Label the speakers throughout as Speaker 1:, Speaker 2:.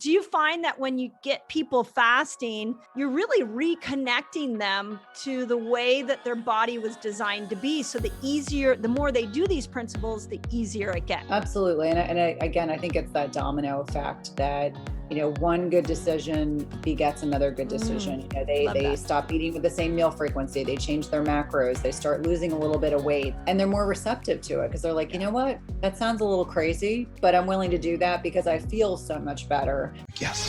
Speaker 1: Do you find that when you get people fasting, you're really reconnecting them to the way that their body was designed to be? So the more they do these principles, the easier it gets.
Speaker 2: Absolutely. Again, I think it's that domino effect that, one good decision begets another good decision. They stop eating with the same meal frequency. They change their macros. They start losing a little bit of weight, and they're more receptive to it because they're like, you know what? That sounds a little crazy, but I'm willing to do that because I feel so much better.
Speaker 3: Yes.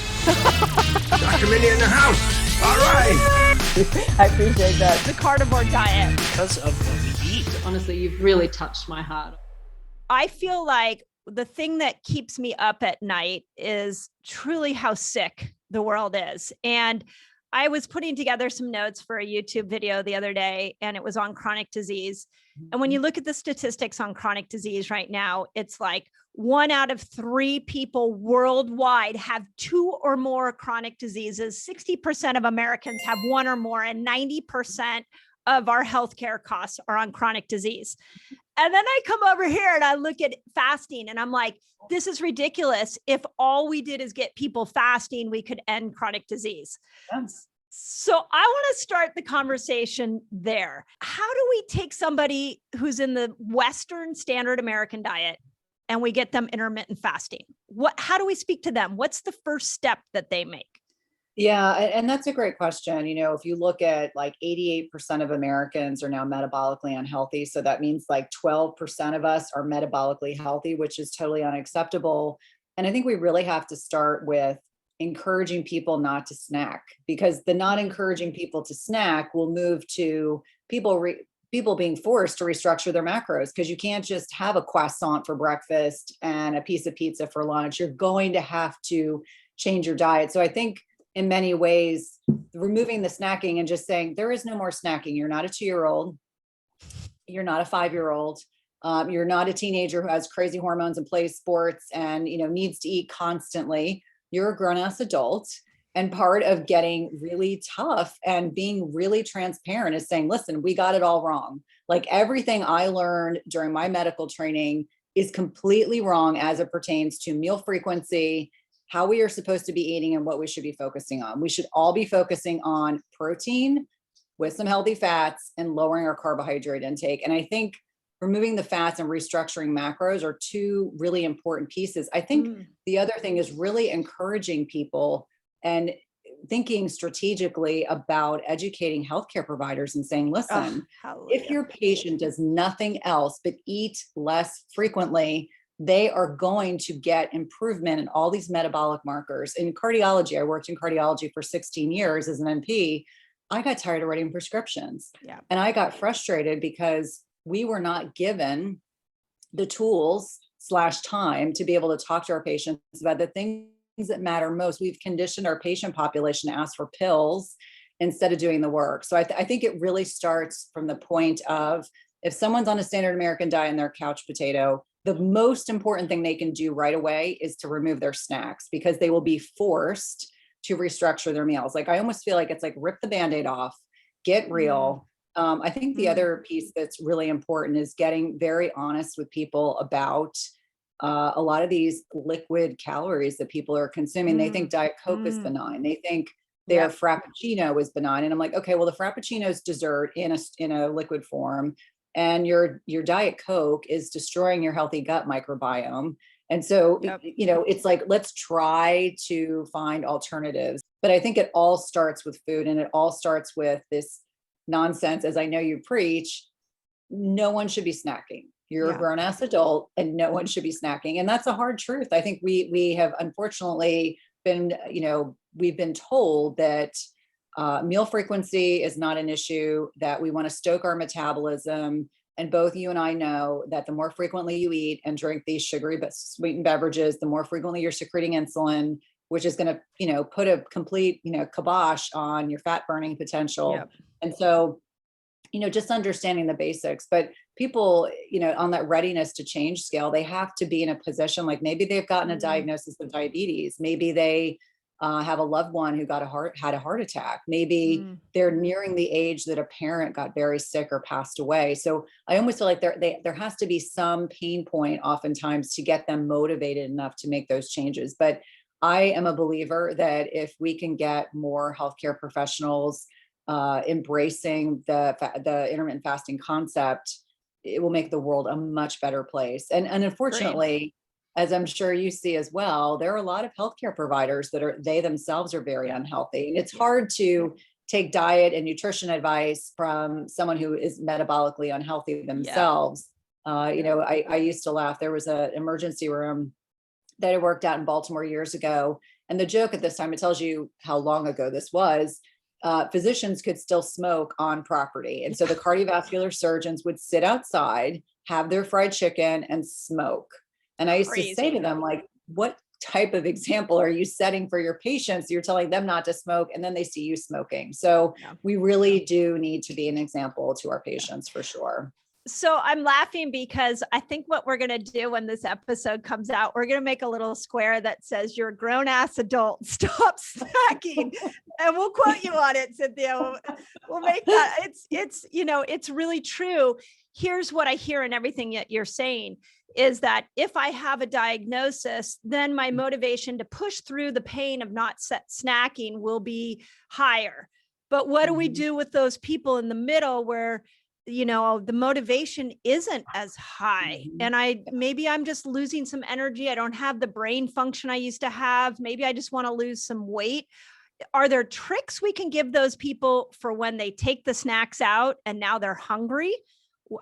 Speaker 3: Dr. Mindy in the house. All right.
Speaker 2: I appreciate that.
Speaker 1: The carnivore diet.
Speaker 3: Because of what we eat.
Speaker 4: Honestly, you've really touched my heart.
Speaker 1: I feel like the thing that keeps me up at night is truly how sick the world is. And I was putting together some notes for a YouTube video the other day, and it was on chronic disease. And when you look at the statistics on chronic disease right now, it's like 1 out of 3 people worldwide have 2 or more chronic diseases. 60% of Americans have 1 or more, and 90% of our healthcare costs are on chronic disease. And then I come over here and I look at fasting and I'm like, this is ridiculous. If all we did is get people fasting, we could end chronic disease.
Speaker 2: Yes.
Speaker 1: So I want to start the conversation there. How do we take somebody who's in the Western standard American diet and we get them intermittent fasting? How do we speak to them? What's the first step that they make?
Speaker 2: Yeah, and that's a great question. If you look at like 88% of Americans are now metabolically unhealthy. So that means like 12% of us are metabolically healthy, which is totally unacceptable. And I think we really have to start with encouraging people not to snack, because the not encouraging people to snack will move to people being forced to restructure their macros, because you can't just have a croissant for breakfast and a piece of pizza for lunch. You're going to have to change your diet. So I think in many ways, removing the snacking and just saying there is no more snacking. You're not a 2-year-old. You're not a 5-year-old. You're not a teenager who has crazy hormones and plays sports and needs to eat constantly. You're a grown-ass adult. And part of getting really tough and being really transparent is saying, listen, we got it all wrong. Like everything I learned during my medical training is completely wrong as it pertains to meal frequency, how we are supposed to be eating, and what we should be focusing on. We should all be focusing on protein with some healthy fats and lowering our carbohydrate intake. And I think removing the fats and restructuring macros are 2 really important pieces. I think the other thing is really encouraging people and thinking strategically about educating healthcare providers and saying, listen, if your patient does nothing else but eat less frequently, they are going to get improvement in all these metabolic markers. In cardiology, I worked in cardiology for 16 years as an NP. I got tired of writing prescriptions. And I got frustrated because we were not given the tools / time to be able to talk to our patients about the things that matter most. We've conditioned our patient population to ask for pills instead of doing the work. So I think it really starts from the point of, if someone's on a standard American diet and they're a couch potato, the most important thing they can do right away is to remove their snacks, because they will be forced to restructure their meals. Like I almost feel like it's like rip the Band-Aid off, get real. I think the other piece that's really important is getting very honest with people about a lot of these liquid calories that people are consuming. They think Diet Coke is benign. They think their Frappuccino is benign. And I'm like, okay, well, the Frappuccino is dessert in a liquid form. And your Diet Coke is destroying your healthy gut microbiome. And so, it's like, let's try to find alternatives. But I think it all starts with food, and it all starts with this nonsense, as I know you preach. No one should be snacking. You're a grown-ass adult and no one should be snacking. And that's a hard truth. I think we have unfortunately been, we've been told that meal frequency is not an issue, that we want to stoke our metabolism. And both you and I know that the more frequently you eat and drink these sugary but sweetened beverages, the more frequently you're secreting insulin, which is going to, put a complete, kibosh on your fat burning potential. And so, just understanding the basics. But people, on that readiness to change scale, they have to be in a position, like maybe they've gotten a diagnosis of diabetes. Maybe they have a loved one who had a heart attack. Maybe they're nearing the age that a parent got very sick or passed away. So I almost feel like there has to be some pain point oftentimes to get them motivated enough to make those changes. But I am a believer that if we can get more healthcare professionals embracing the intermittent fasting concept, it will make the world a much better place. And unfortunately, as I'm sure you see as well, there are a lot of healthcare providers that they themselves are very unhealthy. And it's hard to take diet and nutrition advice from someone who is metabolically unhealthy themselves. I used to laugh. There was an emergency room that I worked out in Baltimore years ago. And the joke at this time, it tells you how long ago this was. Physicians could still smoke on property. And so the cardiovascular surgeons would sit outside, have their fried chicken and smoke. And I used to say to them, like, what type of example are you setting for your patients? You're telling them not to smoke and then they see you smoking. So we really do need to be an example to our patients for sure.
Speaker 1: So I'm laughing because I think what we're going to do when this episode comes out, we're going to make a little square that says you're a grown ass adult, stop snacking. And we'll quote you on it, Cynthia. We'll make that. It's really true. Here's what I hear in everything that you're saying is that if I have a diagnosis, then my motivation to push through the pain of not snacking will be higher. But what do we do with those people in the middle where the motivation isn't as high and maybe I'm just losing some energy. I don't have the brain function I used to have. Maybe I just want to lose some weight. Are there tricks we can give those people for when they take the snacks out and now they're hungry?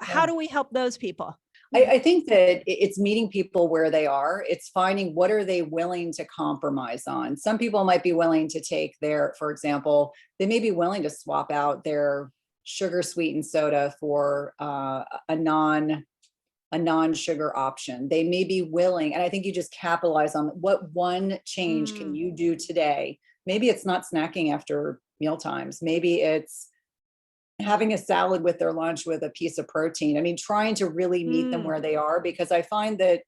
Speaker 1: How do we help those people?
Speaker 2: I think that it's meeting people where they are. It's finding what are they willing to compromise on. Some people might be willing to take for example, they may be willing to swap out their sugar sweetened soda for a non-sugar option. They may be willing, and I think you just capitalize on what one change can you do today. Maybe it's not snacking after meal times. Maybe it's having a salad with their lunch with a piece of protein. I mean, trying to really meet them where they are, because I find that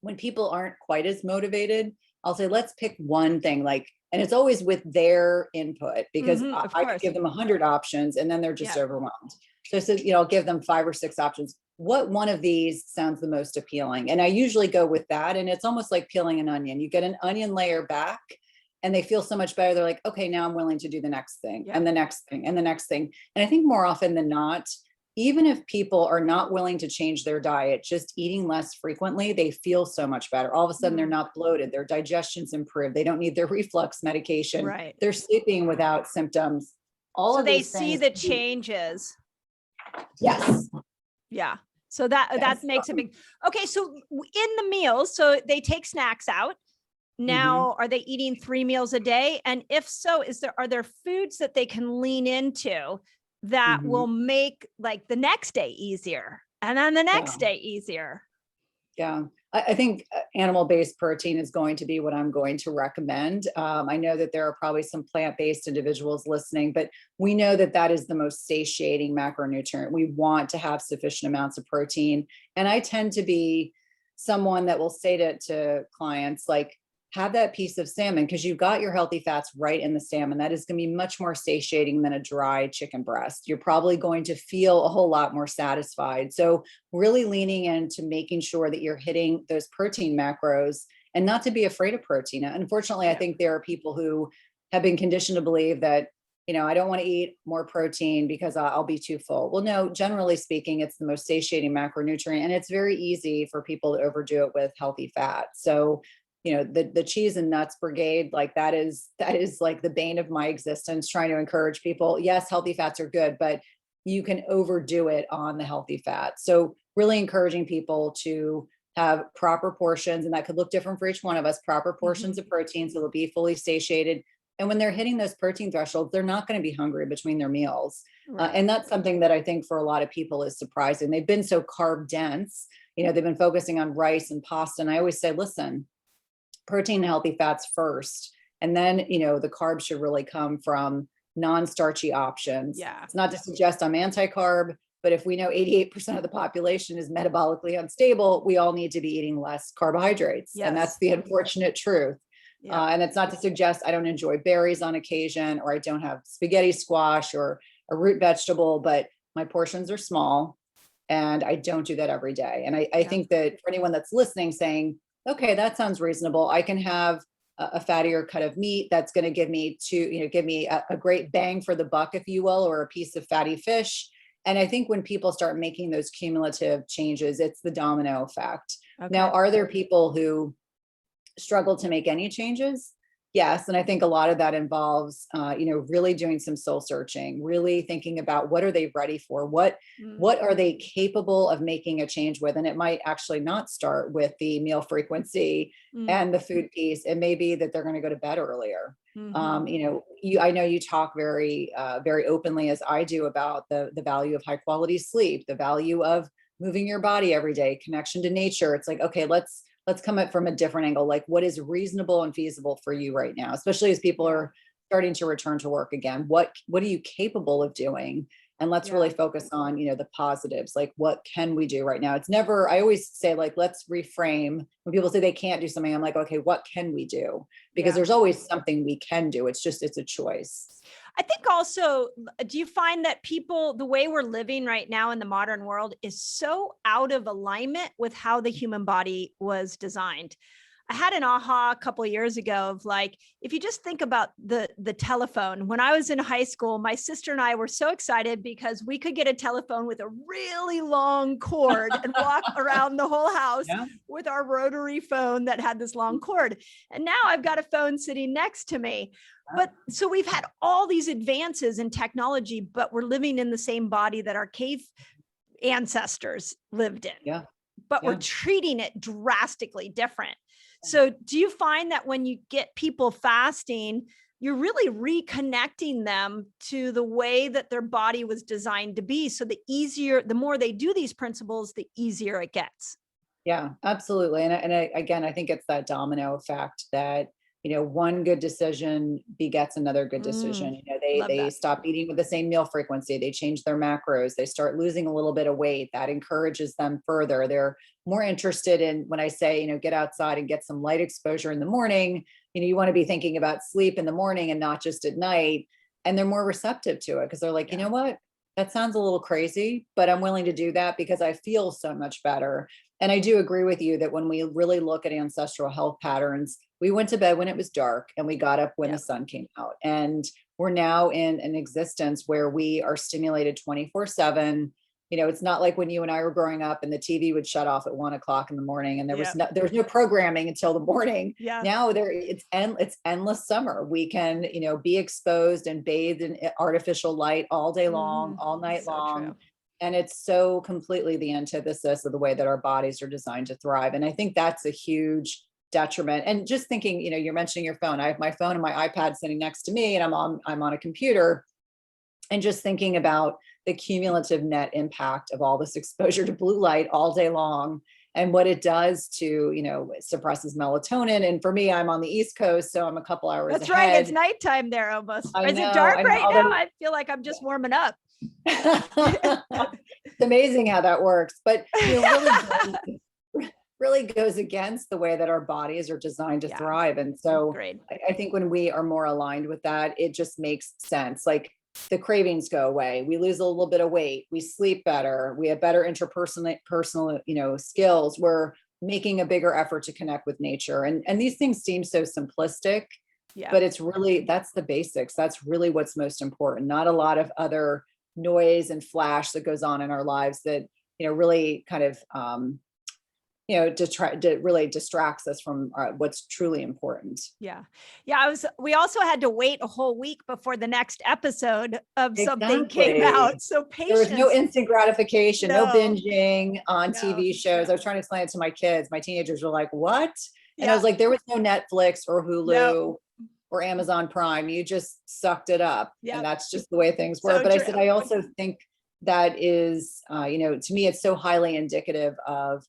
Speaker 2: when people aren't quite as motivated, I'll say, let's pick one thing, and it's always with their input, because I could give them 100 options and then they're just overwhelmed. So, I'll give them 5 or 6 options. What one of these sounds the most appealing? And I usually go with that. And it's almost like peeling an onion. You get an onion layer back and they feel so much better. They're like, okay, now I'm willing to do the next thing and the next thing and the next thing. And I think more often than not, even if people are not willing to change their diet, just eating less frequently, they feel so much better. All of a sudden, they're not bloated. Their digestion's improved. They don't need their reflux medication.
Speaker 1: Right.
Speaker 2: They're sleeping without symptoms.
Speaker 1: So they see the changes.
Speaker 2: Yes.
Speaker 1: Yeah. So that makes a big, okay. So in the meals, so they take snacks out. Now, are they eating 3 meals a day? And if so, are there foods that they can lean into that will make the next day easier and then the next day easier?
Speaker 2: Yeah, I think animal-based protein is going to be what I'm going to recommend. I know that there are probably some plant-based individuals listening, but we know that is the most satiating macronutrient. We want to have sufficient amounts of protein. And I tend to be someone that will say to clients, have that piece of salmon, because you've got your healthy fats right in the salmon. That is going to be much more satiating than a dry chicken breast. You're probably going to feel a whole lot more satisfied. So really leaning into making sure that you're hitting those protein macros and not to be afraid of protein. Unfortunately, I think there are people who have been conditioned to believe that, I don't want to eat more protein because I'll be too full. Well, no, generally speaking, it's the most satiating macronutrient, and it's very easy for people to overdo it with healthy fat. So the cheese and nuts brigade, that is the bane of my existence, trying to encourage people. Yes, healthy fats are good, but you can overdo it on the healthy fat. So really encouraging people to have proper portions, and that could look different for each one of us, proper portions of protein, so they'll be fully satiated. And when they're hitting those protein thresholds, they're not going to be hungry between their meals. And that's something that I think for a lot of people is surprising. They've been so carb dense, they've been focusing on rice and pasta. And I always say, listen, protein and healthy fats first. And then, the carbs should really come from non-starchy options.
Speaker 1: Yeah.
Speaker 2: It's not to suggest I'm anti-carb, but if we know 88% of the population is metabolically unstable, we all need to be eating less carbohydrates.
Speaker 1: Yes.
Speaker 2: And that's the unfortunate truth. Yeah. And it's not to suggest I don't enjoy berries on occasion, or I don't have spaghetti squash or a root vegetable, but my portions are small and I don't do that every day. And I think that for anyone that's listening saying, okay, that sounds reasonable, I can have a fattier cut of meat that's going to give me a great bang for the buck, if you will, or a piece of fatty fish. And I think when people start making those cumulative changes, it's the domino effect.
Speaker 1: Okay.
Speaker 2: Now, are there people who struggle to make any changes? Yes. And I think a lot of that involves, really doing some soul searching, really thinking about what are they ready for? What are they capable of making a change with? And it might actually not start with the meal frequency and the food piece. It may be that they're going to go to bed earlier. I know you talk very, very openly, as I do, about the value of high quality sleep, the value of moving your body every day, connection to nature. It's like, okay, let's come at from a different angle. Like, what is reasonable and feasible for you right now, especially as people are starting to return to work again? What are you capable of doing? And let's really focus on, the positives. Like, what can we do right now? It's never, I always say, like, let's reframe. When people say they can't do something, I'm like, okay, what can we do? Because there's always something we can do. It's a choice.
Speaker 1: I think also, do you find that people, the way we're living right now in the modern world is so out of alignment with how the human body was designed? I had an aha a couple of years ago of like, if you just think about the telephone, when I was in high school, my sister and I were so excited because we could get a telephone with a really long cord and walk around the whole house with our rotary phone that had this long cord. And now I've got a phone sitting next to me. But so we've had all these advances in technology, but we're living in the same body that our cave ancestors lived in.
Speaker 2: Yeah.
Speaker 1: But we're treating it drastically different. So do you find that when you get people fasting, you're really reconnecting them to the way that their body was designed to be? So the more they do these principles, the easier it gets.
Speaker 2: Yeah, absolutely. And again, I think it's that domino effect that, one good decision begets another good decision. They stop eating with the same meal frequency. They change their macros. They start losing a little bit of weight. That encourages them further. They're more interested in, when I say, get outside and get some light exposure in the morning, you want to be thinking about sleep in the morning and not just at night. And they're more receptive to it because they're like, you know what? That sounds a little crazy, but I'm willing to do that because I feel so much better. And I do agree with you that when we really look at ancestral health patterns, we went to bed when it was dark and we got up when the sun came out. And we're now in an existence where we are stimulated 24/7. It's not like when you and I were growing up and the TV would shut off at 1:00 in the morning and there was no programming until the morning. Now it's endless summer. We can, be exposed and bathed in artificial light all day long, all night long. True. And it's so completely the antithesis of the way that our bodies are designed to thrive. And I think that's a huge detriment. And just thinking, you're mentioning your phone. I have my phone and my iPad sitting next to me and I'm on a computer, and just thinking about the cumulative net impact of all this exposure to blue light all day long and what it does to, it suppresses melatonin. And for me, I'm on the East Coast, so I'm a couple hours ahead.
Speaker 1: That's right. It's nighttime there almost. Is it dark right now? I feel like I'm just warming up.
Speaker 2: It's amazing how that works, but really goes against the way that our bodies are designed to thrive. And so I think when we are more aligned with that, it just makes sense. Like the cravings go away. We lose a little bit of weight. We sleep better. We have better personal skills. We're making a bigger effort to connect with nature. And these things seem so simplistic, but it's really, that's the basics. That's really what's most important. Not a lot of other noise and flash that goes on in our lives that, really kind of, really distracts us from what's truly important.
Speaker 1: We also had to wait a whole week before the next episode of something came out. So patience.
Speaker 2: There was no instant gratification, no binging on TV shows. I was trying to explain it to my kids. My teenagers were like, what? And I was like, there was no Netflix or Hulu or Amazon Prime. You just sucked it up. And that's just the way things were. But I said, I also think that is, to me, it's so highly indicative of,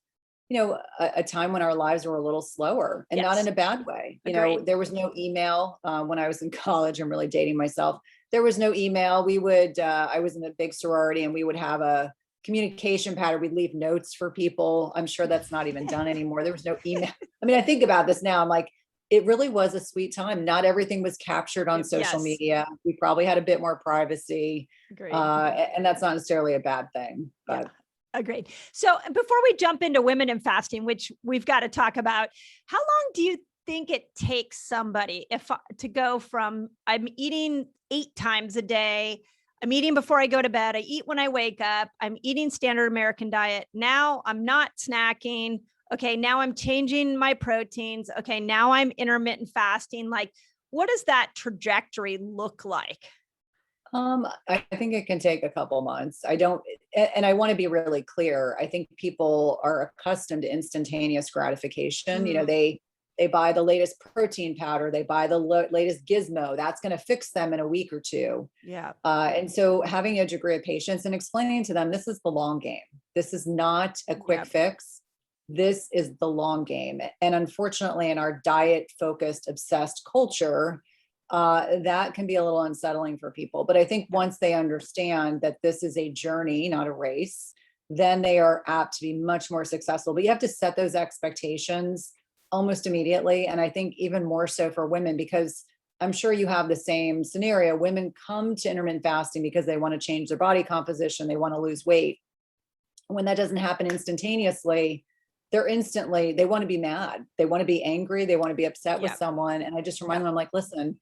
Speaker 2: a time when our lives were a little slower and not in a bad way. There was no email when I was in college. I'm really dating myself. There was no email. We would, I was in a big sorority and we would have a communication pattern. We'd leave notes for people. I'm sure that's not even done anymore. There was no email. I mean, I think about this now. I'm like, it really was a sweet time. Not everything was captured on social media. We probably had a bit more privacy. And that's not necessarily a bad thing, but.
Speaker 1: Agreed. So before we jump into women and fasting, which we've got to talk about, how long do you think it takes somebody to go from I'm eating 8 times a day, I'm eating before I go to bed, I eat when I wake up, I'm eating standard American diet. Now I'm not snacking. Okay, now I'm changing my proteins. Okay, now I'm intermittent fasting. Like, what does that trajectory look like?
Speaker 2: I think it can take a couple months. And I want to be really clear. I think people are accustomed to instantaneous gratification. They buy the latest protein powder, they buy the latest gizmo. That's going to fix them in a week or two.
Speaker 1: Yeah.
Speaker 2: And so having a degree of patience and explaining to them, this is the long game. This is not a quick fix. This is the long game. And unfortunately, in our diet focused, obsessed culture, that can be a little unsettling for people. But I think once they understand that this is a journey, not a race, then they are apt to be much more successful. But you have to set those expectations almost immediately. And I think even more so for women, because I'm sure you have the same scenario. Women come to intermittent fasting because they want to change their body composition, they want to lose weight. When that doesn't happen instantaneously, they want to be mad, they want to be angry, they want to be upset with someone. And I just remind them, I'm like, listen,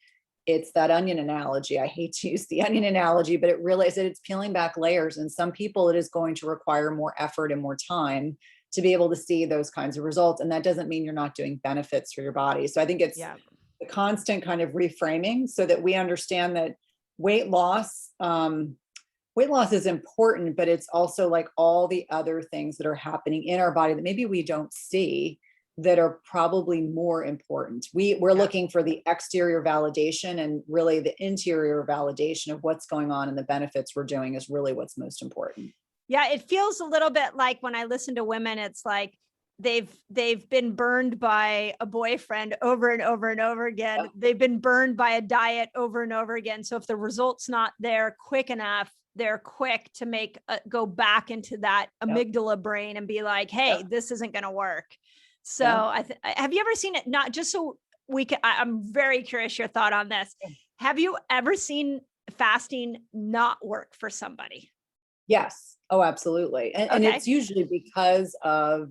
Speaker 2: it's that onion analogy. I hate to use the onion analogy, but it really is that it's peeling back layers. And some people, it is going to require more effort and more time to be able to see those kinds of results. And that doesn't mean you're not doing benefits for your body. So I think it's the constant kind of reframing so that we understand that weight loss is important, but it's also like all the other things that are happening in our body that maybe we don't see that are probably more important. We're looking for the exterior validation, and really the interior validation of what's going on and the benefits we're doing is really what's most important.
Speaker 1: Yeah, it feels a little bit like when I listen to women, it's like they've been burned by a boyfriend over and over and over again.
Speaker 2: Yep.
Speaker 1: They've been burned by a diet over and over again. So if the result's not there quick enough, they're quick to go back into that amygdala brain and be like, hey, this isn't going to work. So have you ever seen it? Not just so we can, I'm very curious your thought on this. Have you ever seen fasting not work for somebody?
Speaker 2: Yes. Oh, absolutely. And it's usually because of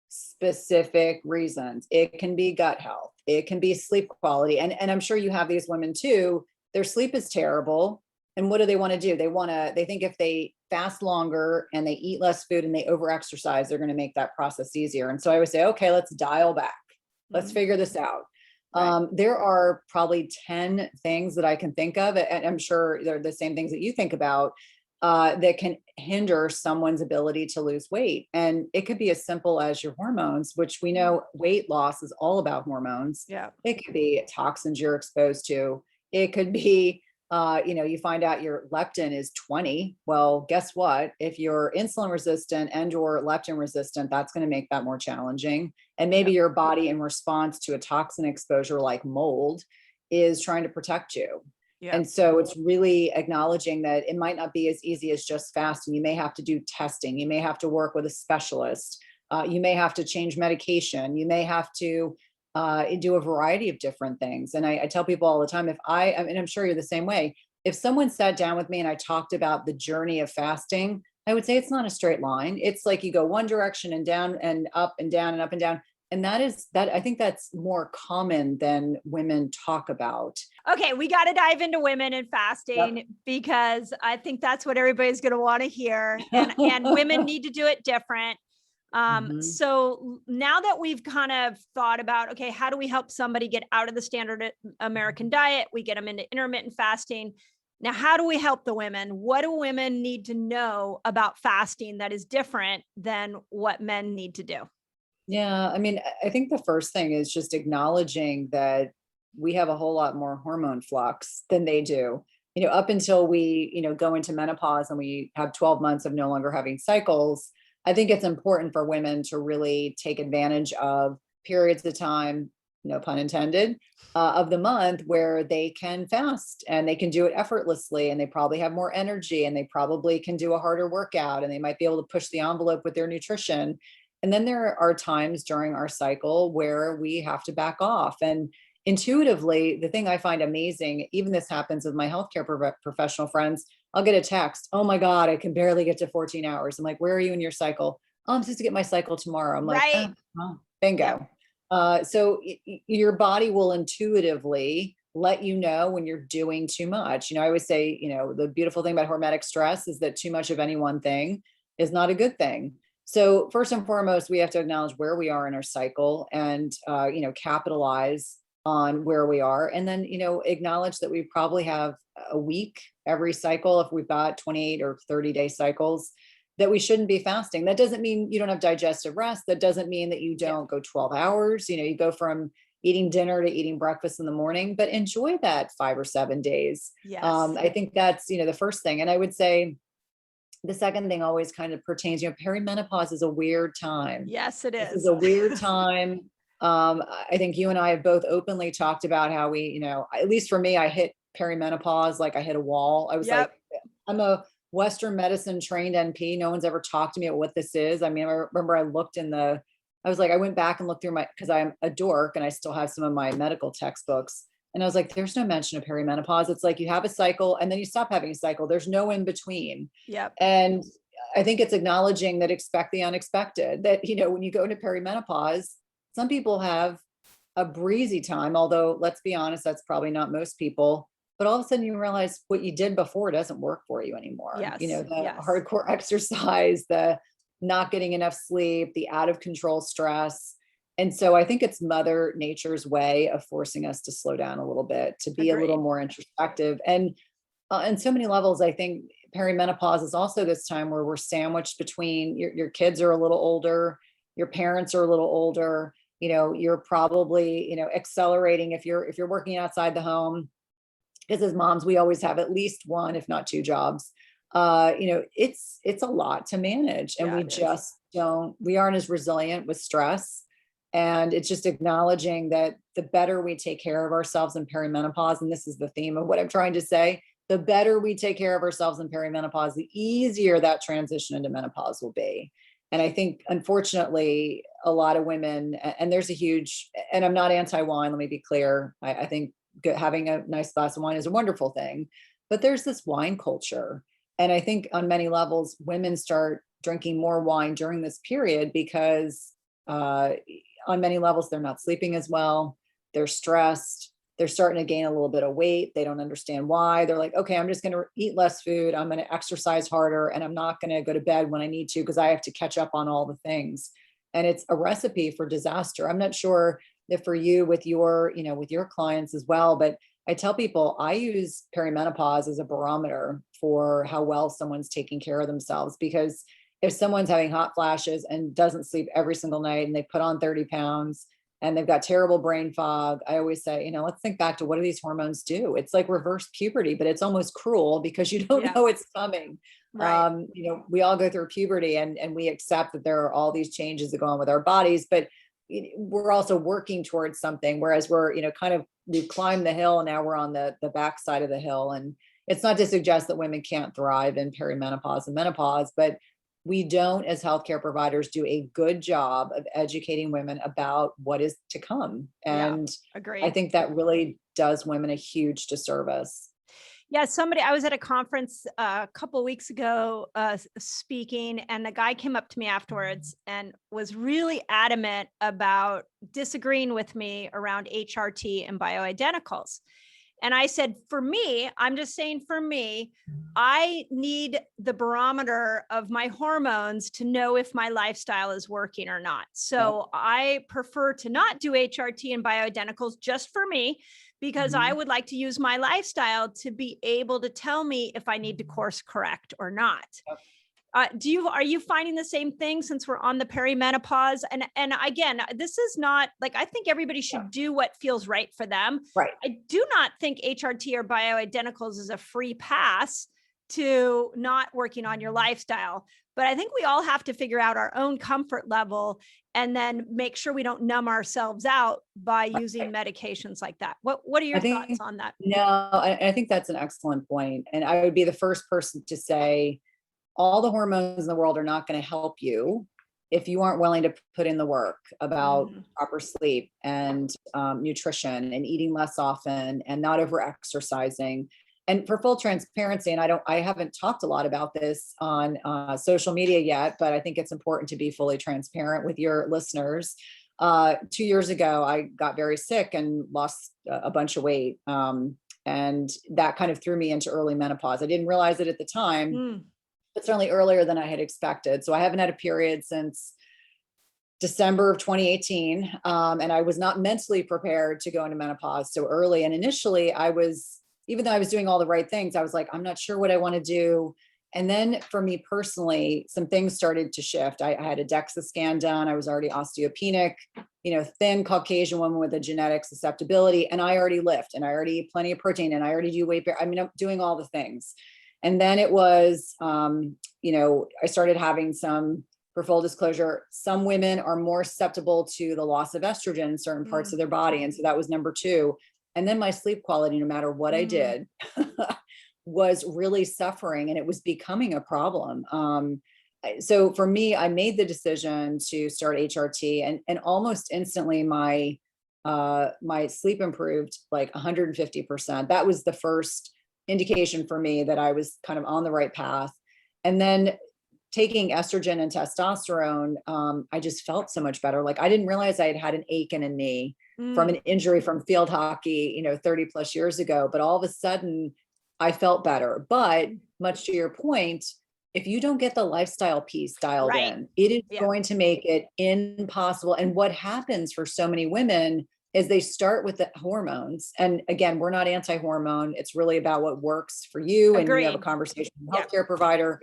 Speaker 2: specific reasons. It can be gut health. It can be sleep quality. And I'm sure you have these women too. Their sleep is terrible. And what do they want to do? They think if they fast longer and they eat less food and they over-exercise, they're going to make that process easier. And so I would say, okay, let's dial back. Let's figure this out. Right. There are probably 10 things that I can think of, and I'm sure they're the same things that you think about, that can hinder someone's ability to lose weight. And it could be as simple as your hormones, which we know weight loss is all about hormones.
Speaker 1: Yeah.
Speaker 2: It could be toxins you're exposed to. It could be, you find out your leptin is 20. Well, guess what? If you're insulin resistant and or leptin resistant, that's going to make that more challenging. And maybe your body, in response to a toxin exposure like mold, is trying to protect you. Yeah. And so it's really acknowledging that it might not be as easy as just fasting. You may have to do testing. You may have to work with a specialist. You may have to change medication. You may have to do a variety of different things. And I tell people all the time, and I'm sure you're the same way, if someone sat down with me and I talked about the journey of fasting, I would say it's not a straight line. It's like you go one direction and down and up and down and up and down. And I think that's more common than women talk about.
Speaker 1: Okay, we got to dive into women and fasting because I think that's what everybody's going to want to hear. And women need to do it different. So now that we've kind of thought about, okay, how do we help somebody get out of the standard American diet? We get them into intermittent fasting. Now, how do we help the women? What do women need to know about fasting that is different than what men need to do?
Speaker 2: Yeah. I mean, I think the first thing is just acknowledging that we have a whole lot more hormone flux than they do. Up until we, go into menopause and we have 12 months of no longer having cycles, I think it's important for women to really take advantage of periods of time, no pun intended, of the month where they can fast and they can do it effortlessly, and they probably have more energy and they probably can do a harder workout and they might be able to push the envelope with their nutrition. And then there are times during our cycle where we have to back off. And intuitively, the thing I find amazing, even this happens with my healthcare professional friends, I'll get a text, oh my God, I can barely get to 14 hours. I'm like, where are you in your cycle? Oh, I'm supposed to get my cycle tomorrow. I'm like,
Speaker 1: right.
Speaker 2: Bingo. So your body will intuitively let you know when you're doing too much. I always say, the beautiful thing about hormetic stress is that too much of any one thing is not a good thing. So first and foremost, we have to acknowledge where we are in our cycle and, capitalize on where we are. And then, acknowledge that we probably have a week every cycle. If we've got 28 or 30-day cycles, that we shouldn't be fasting. That doesn't mean you don't have digestive rest. That doesn't mean that you don't go 12 hours. You go from eating dinner to eating breakfast in the morning, but enjoy that 5 or 7 days.
Speaker 1: Yes.
Speaker 2: I think that's, the first thing. And I would say the second thing always kind of pertains, perimenopause is a weird time.
Speaker 1: Yes, it is.
Speaker 2: This is a weird time. I think you and I have both openly talked about how we, at least for me, I hit perimenopause like I hit a wall. I was like, I'm a Western medicine trained NP. No one's ever talked to me about what this is. I mean, I remember I went back and looked through because I'm a dork and I still have some of my medical textbooks. And I was like, there's no mention of perimenopause. It's like you have a cycle and then you stop having a cycle. There's no in between.
Speaker 1: Yep.
Speaker 2: And I think it's acknowledging that expect the unexpected, that, when you go into perimenopause, some people have a breezy time, although let's be honest, that's probably not most people. But all of a sudden you realize what you did before doesn't work for you anymore.
Speaker 1: Yes.
Speaker 2: The hardcore exercise, the not getting enough sleep, the out of control stress. And so I think it's Mother Nature's way of forcing us to slow down a little bit, to be a little more introspective. And on so many levels, I think perimenopause is also this time where we're sandwiched between your kids are a little older, your parents are a little older, you're probably, accelerating if you're working outside the home. Because as moms, we always have at least one, if not two jobs. It's a lot to manage, and we aren't as resilient with stress. And it's just acknowledging that the better we take care of ourselves in perimenopause, and this is the theme of what I'm trying to say, the better we take care of ourselves in perimenopause, the easier that transition into menopause will be. And I think, unfortunately, a lot of women, and there's a huge, and I'm not anti-wine, let me be clear. I think having a nice glass of wine is a wonderful thing, but there's this wine culture. And I think on many levels, women start drinking more wine during this period because on many levels, they're not sleeping as well. They're stressed. They're starting to gain a little bit of weight. They don't understand why. They're like, okay, I'm just going to eat less food. I'm going to exercise harder, and I'm not going to go to bed when I need to because I have to catch up on all the things. And it's a recipe for disaster. I'm not sure if for you with your clients as well, but I tell people I use perimenopause as a barometer for how well someone's taking care of themselves. Because if someone's having hot flashes and doesn't sleep every single night and they put on 30 pounds and they've got terrible brain fog, I always say, let's think back to what do these hormones do? It's like reverse puberty, but it's almost cruel because you don't know it's coming. Right. We all go through puberty and we accept that there are all these changes that go on with our bodies, but we're also working towards something, whereas we're, we've climbed the hill and now we're on the back side of the hill. And it's not to suggest that women can't thrive in perimenopause and menopause, but we don't, as healthcare providers, do a good job of educating women about what is to come. And
Speaker 1: agreed.
Speaker 2: I think that really does women a huge disservice.
Speaker 1: Yeah, I was at a conference a couple of weeks ago speaking, and the guy came up to me afterwards and was really adamant about disagreeing with me around HRT and bioidenticals. And I said, for me, I'm just saying for me, I need the barometer of my hormones to know if my lifestyle is working or not. So I prefer to not do HRT and bioidenticals just for me, because I would like to use my lifestyle to be able to tell me if I need to course correct or not. Are you finding the same thing since we're on the perimenopause? And again, this is not like, I think everybody should do what feels right for them.
Speaker 2: Right.
Speaker 1: I do not think HRT or bioidenticals is a free pass to not working on your lifestyle. But I think we all have to figure out our own comfort level and then make sure we don't numb ourselves out by using medications like that. What are your thoughts on that?
Speaker 2: No, I think that's an excellent point. And I would be the first person to say, all the hormones in the world are not going to help you if you aren't willing to put in the work about proper sleep and nutrition and eating less often and not over exercising. And for full transparency, and I haven't talked a lot about this on social media yet, but I think it's important to be fully transparent with your listeners. 2 years ago, I got very sick and lost a bunch of weight. And that kind of threw me into early menopause. I didn't realize it at the time, but certainly earlier than I had expected. So I haven't had a period since December of 2018. And I was not mentally prepared to go into menopause so early. And initially even though I was doing all the right things, I was like, I'm not sure what I want to do. And then for me personally, some things started to shift. I had a DEXA scan done. I was already osteopenic, thin Caucasian woman with a genetic susceptibility. And I already lift and I already eat plenty of protein and I already do weight bear. I mean, I'm doing all the things. And then it was, I started having for full disclosure, some women are more susceptible to the loss of estrogen in certain parts of their body. And so that was number 2. And then my sleep quality, no matter what I did, was really suffering and it was becoming a problem. So for me, I made the decision to start HRT and almost instantly my sleep improved like 150%. That was the first indication for me that I was kind of on the right path. And then taking estrogen and testosterone, I just felt so much better. Like I didn't realize I had an ache in a knee from an injury from field hockey, 30 plus years ago, but all of a sudden I felt better. But much to your point, if you don't get the lifestyle piece dialed in, it is going to make it impossible. And what happens for so many women is they start with the hormones. And again, we're not anti-hormone. It's really about what works for you. And you have a conversation with a healthcare provider.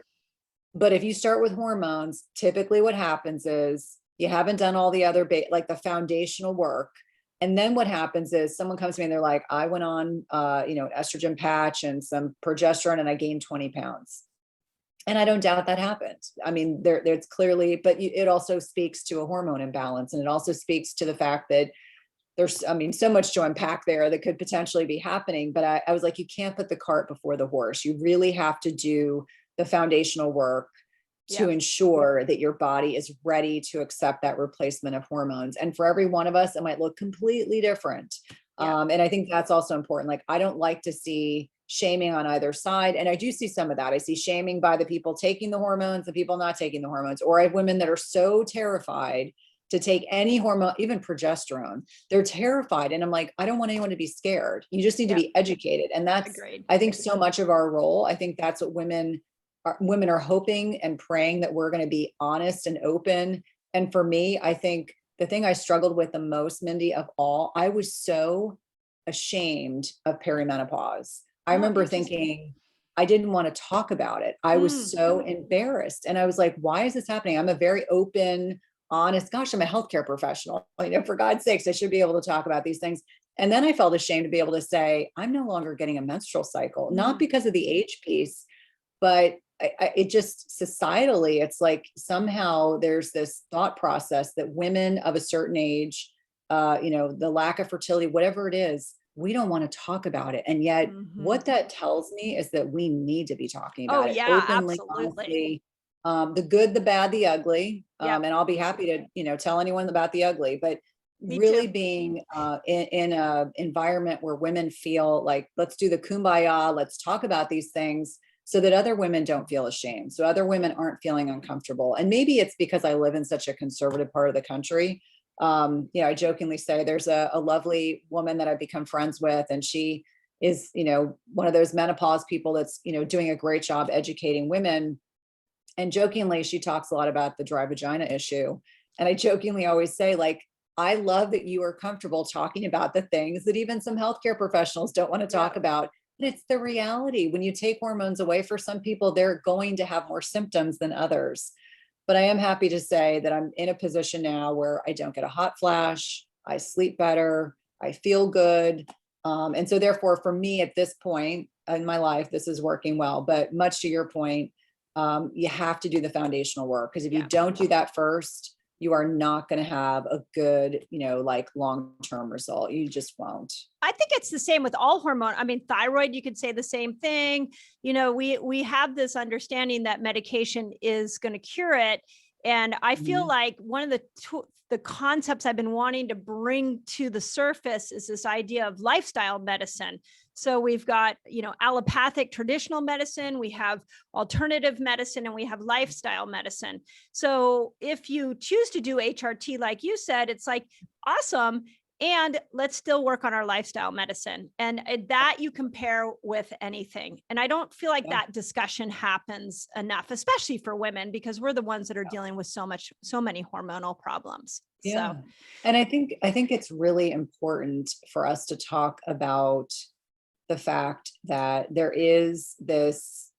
Speaker 2: But if you start with hormones, typically what happens is you haven't done all the other, like the foundational work. And then what happens is someone comes to me and they're like, I went on, an estrogen patch and some progesterone and I gained 20 pounds. And I don't doubt that happened. I mean, there's clearly, but it also speaks to a hormone imbalance. And it also speaks to the fact that there's, so much to unpack there that could potentially be happening. But I was like, you can't put the cart before the horse. You really have to do the foundational work to ensure that your body is ready to accept that replacement of hormones. And for every one of us, it might look completely different. And I think that's also important. Like, I don't like to see shaming on either side. And I do see some of that. I see shaming by the people taking the hormones, the people not taking the hormones, or I have women that are so terrified to take any hormone, even progesterone. They're terrified. And I'm like, I don't want anyone to be scared. You just need to be educated. And that's, I think, so much of our role. I think that's what women are hoping and praying, that we're going to be honest and open. And for me, I think the thing I struggled with the most, Mindy, of all, I was so ashamed of perimenopause. I remember thinking I didn't want to talk about it. I was so embarrassed. And I was like, why is this happening? I'm a very open, honest, gosh, I'm a healthcare professional. For God's sakes, I should be able to talk about these things. And then I felt ashamed to be able to say, I'm no longer getting a menstrual cycle, not because of the age piece, but it just societally, it's like somehow there's this thought process that women of a certain age, the lack of fertility, whatever it is, we don't want to talk about it. And yet what that tells me is that we need to be talking about it openly, honestly, the good, the bad, the ugly. And I'll be happy to, tell anyone about the ugly, but really being in a environment where women feel like, let's do the kumbaya, let's talk about these things, so that other women don't feel ashamed. So other women aren't feeling uncomfortable. And maybe it's because I live in such a conservative part of the country. I jokingly say there's a lovely woman that I've become friends with, and she is, one of those menopause people that's, doing a great job educating women. And jokingly, she talks a lot about the dry vagina issue. And I jokingly always say, like, I love that you are comfortable talking about the things that even some healthcare professionals don't want to talk about. But it's the reality. When you take hormones away, for some people, they're going to have more symptoms than others. But I am happy to say that I'm in a position now where I don't get a hot flash, I sleep better, I feel good. And so therefore, for me at this point in my life, this is working well. But much to your point, you have to do the foundational work, because if you don't do that first, you are not going to have a good, long-term result. You just won't.
Speaker 1: I think it's the same with all hormone. I mean, thyroid, you could say the same thing. We have this understanding that medication is going to cure it. And I feel like one of the the concepts I've been wanting to bring to the surface is this idea of lifestyle medicine. So we've got, allopathic traditional medicine, we have alternative medicine, and we have lifestyle medicine. So if you choose to do HRT, like you said, it's like, awesome. And let's still work on our lifestyle medicine. And that you compare with anything. And I don't feel like that discussion happens enough, especially for women, because we're the ones that are dealing with so many hormonal problems.
Speaker 2: Yeah.
Speaker 1: So,
Speaker 2: and I think it's really important for us to talk about the fact that there is this,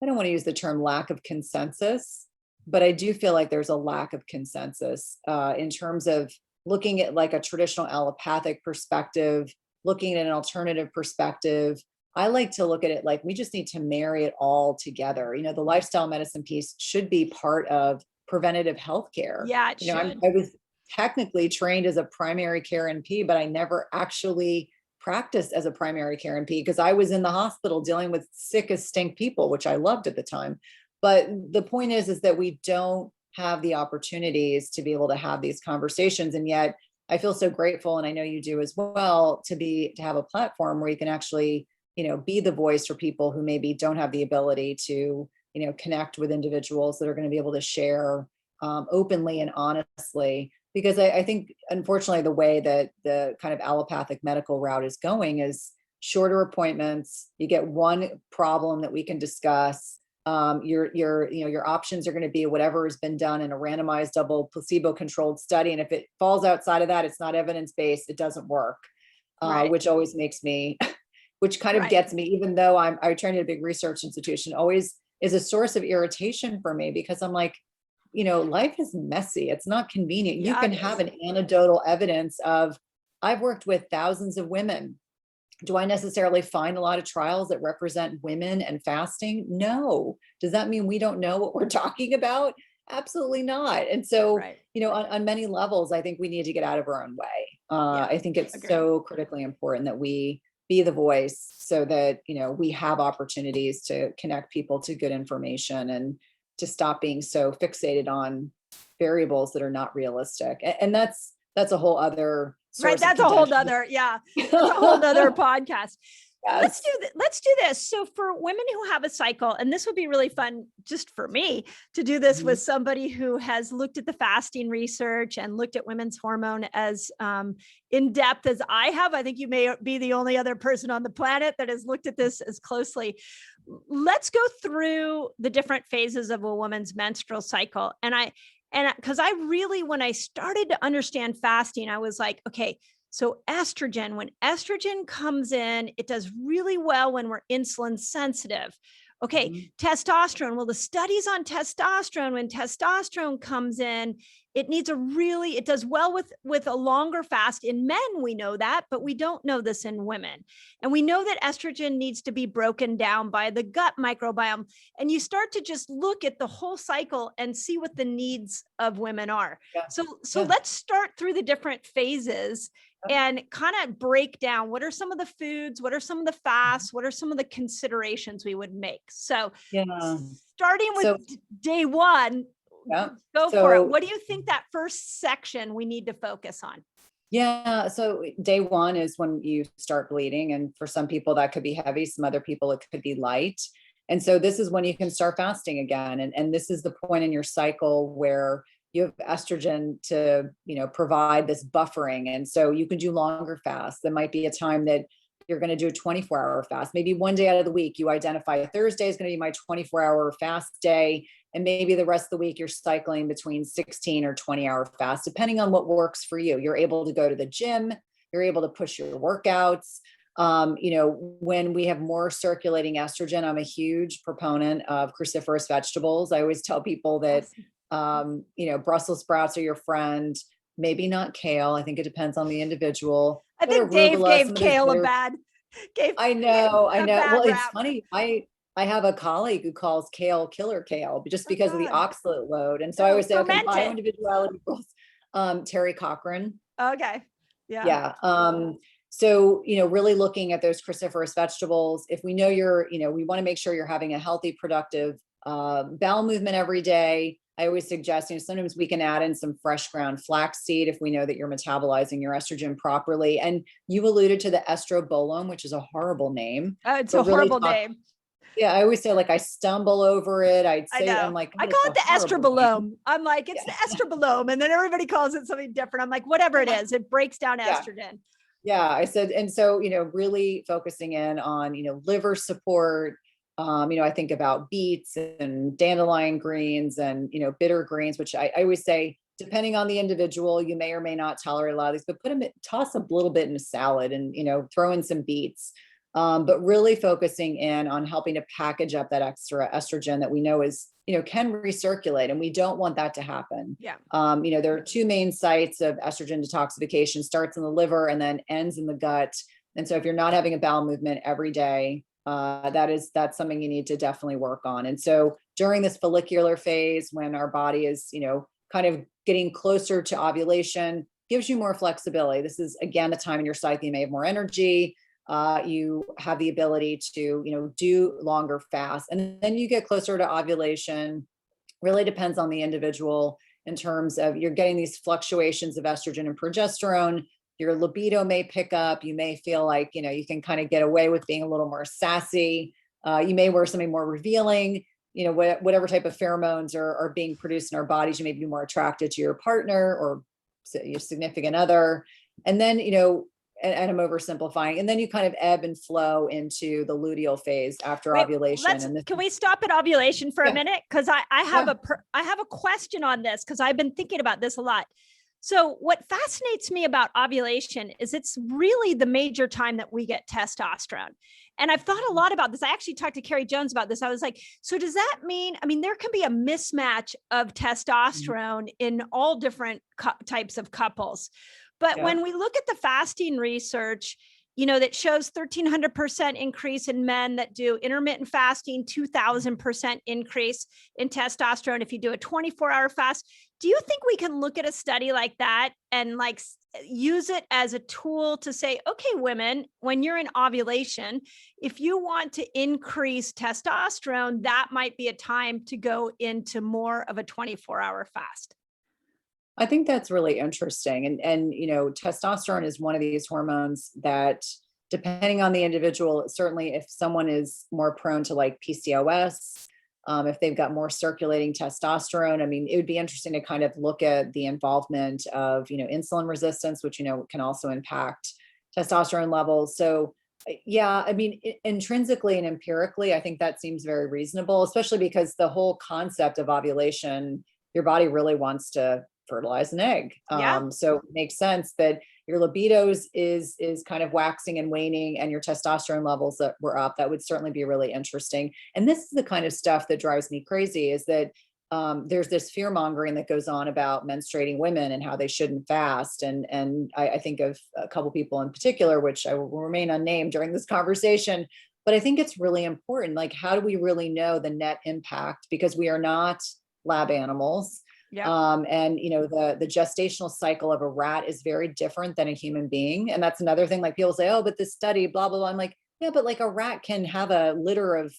Speaker 2: I don't want to use the term lack of consensus, but I do feel like there's a lack of consensus in terms of looking at like a traditional allopathic perspective, looking at an alternative perspective. I like to look at it like we just need to marry it all together. The lifestyle medicine piece should be part of preventative healthcare.
Speaker 1: Yeah, it should.
Speaker 2: I was technically trained as a primary care NP, but I never actually practiced as a primary care NP because I was in the hospital dealing with sick as stink people, which I loved at the time. But the point is that we don't have the opportunities to be able to have these conversations. And yet I feel so grateful, and I know you do as well, to have a platform where you can actually, be the voice for people who maybe don't have the ability to, connect with individuals that are going to be able to share openly and honestly. Because I think, unfortunately, the way that the kind of allopathic medical route is going is shorter appointments. You get one problem that we can discuss. Your options are going to be whatever has been done in a randomized double placebo-controlled study. And if it falls outside of that, it's not evidence-based, it doesn't work, which always makes me, which kind of gets me, even though I trained at a big research institution, always is a source of irritation for me because I'm like, life is messy. It's not convenient. You can have an anecdotal evidence of, I've worked with thousands of women. Do I necessarily find a lot of trials that represent women and fasting? No. Does that mean we don't know what we're talking about? Absolutely not. And so, on many levels, I think we need to get out of our own way. I think it's so critically important that we be the voice so that, we have opportunities to connect people to good information and to stop being so fixated on variables that are not realistic. And that's a whole other
Speaker 1: that's a whole other, that's a whole other podcast. Yes. Let's do this. So for women who have a cycle, and this would be really fun just for me to do this with somebody who has looked at the fasting research and looked at women's hormone as in depth as I have. I think you may be the only other person on the planet that has looked at this as closely. Let's go through the different phases of a woman's menstrual cycle. And because I really, when I started to understand fasting, I was like, okay, so estrogen, when estrogen comes in, it does really well when we're insulin sensitive. Okay, testosterone. Well, the studies on testosterone, when testosterone comes in, it does well with a longer fast. In men, we know that, but we don't know this in women. And we know that estrogen needs to be broken down by the gut microbiome. And you start to just look at the whole cycle and see what the needs of women are. So let's start through the different phases and kind of break down what are some of the foods, what are some of the fasts, what are some of the considerations we would make. So starting with day one, go for it. What do you think that first section we need to focus on?
Speaker 2: Yeah. So day one is when you start bleeding. And for some people that could be heavy. Some other people, it could be light. And so this is when you can start fasting again. And this is the point in your cycle where you have estrogen to, provide this buffering. And so you can do longer fasts. There might be a time that you're going to do a 24-hour fast. Maybe one day out of the week, you identify Thursday is going to be my 24-hour fast day. And maybe the rest of the week, you're cycling between 16 or 20-hour fast, depending on what works for you. You're able to go to the gym. You're able to push your workouts. When we have more circulating estrogen, I'm a huge proponent of cruciferous vegetables. I always tell people that, Brussels sprouts are your friend, maybe not kale. I think it depends on the individual.
Speaker 1: I think Dave gave kale a bad.
Speaker 2: I know. Well, it's funny. I have a colleague who calls kale killer kale just because of the oxalate load. And so I always say, okay, bioindividuality rules. Terry Cochran.
Speaker 1: Okay.
Speaker 2: Yeah. So, really looking at those cruciferous vegetables, if we know we want to make sure you're having a healthy, productive bowel movement every day. I always suggest, sometimes we can add in some fresh ground flaxseed if we know that you're metabolizing your estrogen properly. And you alluded to the estrobolome, which is a horrible name.
Speaker 1: It's
Speaker 2: but
Speaker 1: a
Speaker 2: really
Speaker 1: horrible name.
Speaker 2: Yeah, I always say, like, I stumble over it.
Speaker 1: I
Speaker 2: I'm
Speaker 1: know.
Speaker 2: like,
Speaker 1: I
Speaker 2: "God,
Speaker 1: call
Speaker 2: it's
Speaker 1: it the
Speaker 2: a horrible name."
Speaker 1: estrobolome. I'm like, it's the estrobolome. And then everybody calls it something different. I'm like, whatever it is, it breaks down
Speaker 2: Yeah.
Speaker 1: estrogen.
Speaker 2: Yeah, I said, and so, really focusing in on, liver support. I think about beets and dandelion greens and, bitter greens, which I always say, depending on the individual, you may or may not tolerate a lot of these, but toss a little bit in a salad and, throw in some beets. But really focusing in on helping to package up that extra estrogen that we know is, can recirculate, and we don't want that to happen.
Speaker 1: Yeah.
Speaker 2: There are two main sites of estrogen detoxification: starts in the liver and then ends in the gut. And so if you're not having a bowel movement every day, that's something you need to definitely work on. And so during this follicular phase, when our body is, kind of getting closer to ovulation, gives you more flexibility. This is, again, the time in your cycle you may have more energy. You have the ability to, do longer fasts. And then you get closer to ovulation. Really depends on the individual in terms of you're getting these fluctuations of estrogen and progesterone. Your libido may pick up. You may feel like, you can kind of get away with being a little more sassy. You may wear something more revealing. Whatever type of pheromones are being produced in our bodies, you may be more attracted to your partner or your significant other. And then, and I'm oversimplifying, and then you kind of ebb and flow into the luteal phase after ovulation.
Speaker 1: Can we stop at ovulation for a minute? Because I have a question on this, because I've been thinking about this a lot. So what fascinates me about ovulation is it's really the major time that we get testosterone. And I've thought a lot about this. I actually talked to Carrie Jones about this. I was like, so does that mean, there can be a mismatch of testosterone in all different types of couples. But when we look at the fasting research, that shows 1,300% increase in men that do intermittent fasting, 2,000% increase in testosterone if you do a 24-hour fast. Do you think we can look at a study like that and use it as a tool to say, okay, women, when you're in ovulation, if you want to increase testosterone, that might be a time to go into more of a 24-hour fast?
Speaker 2: I think that's really interesting. And testosterone is one of these hormones that, depending on the individual, certainly if someone is more prone to like PCOS, if they've got more circulating testosterone, it would be interesting to kind of look at the involvement of, insulin resistance, which, can also impact testosterone levels. So yeah, intrinsically and empirically, I think that seems very reasonable, especially because the whole concept of ovulation, your body really wants to fertilize an egg. So it makes sense that your libido is kind of waxing and waning, and your testosterone levels that were up. That would certainly be really interesting. And this is the kind of stuff that drives me crazy, is that there's this fear mongering that goes on about menstruating women and how they shouldn't fast. And I think of a couple people in particular, which I will remain unnamed during this conversation. But I think it's really important. Like, how do we really know the net impact? Because we are not lab animals. And the gestational cycle of a rat is very different than a human being. And that's another thing. Like, people say, oh, but this study, blah, blah, blah. I'm like, yeah, but like a rat can have a litter of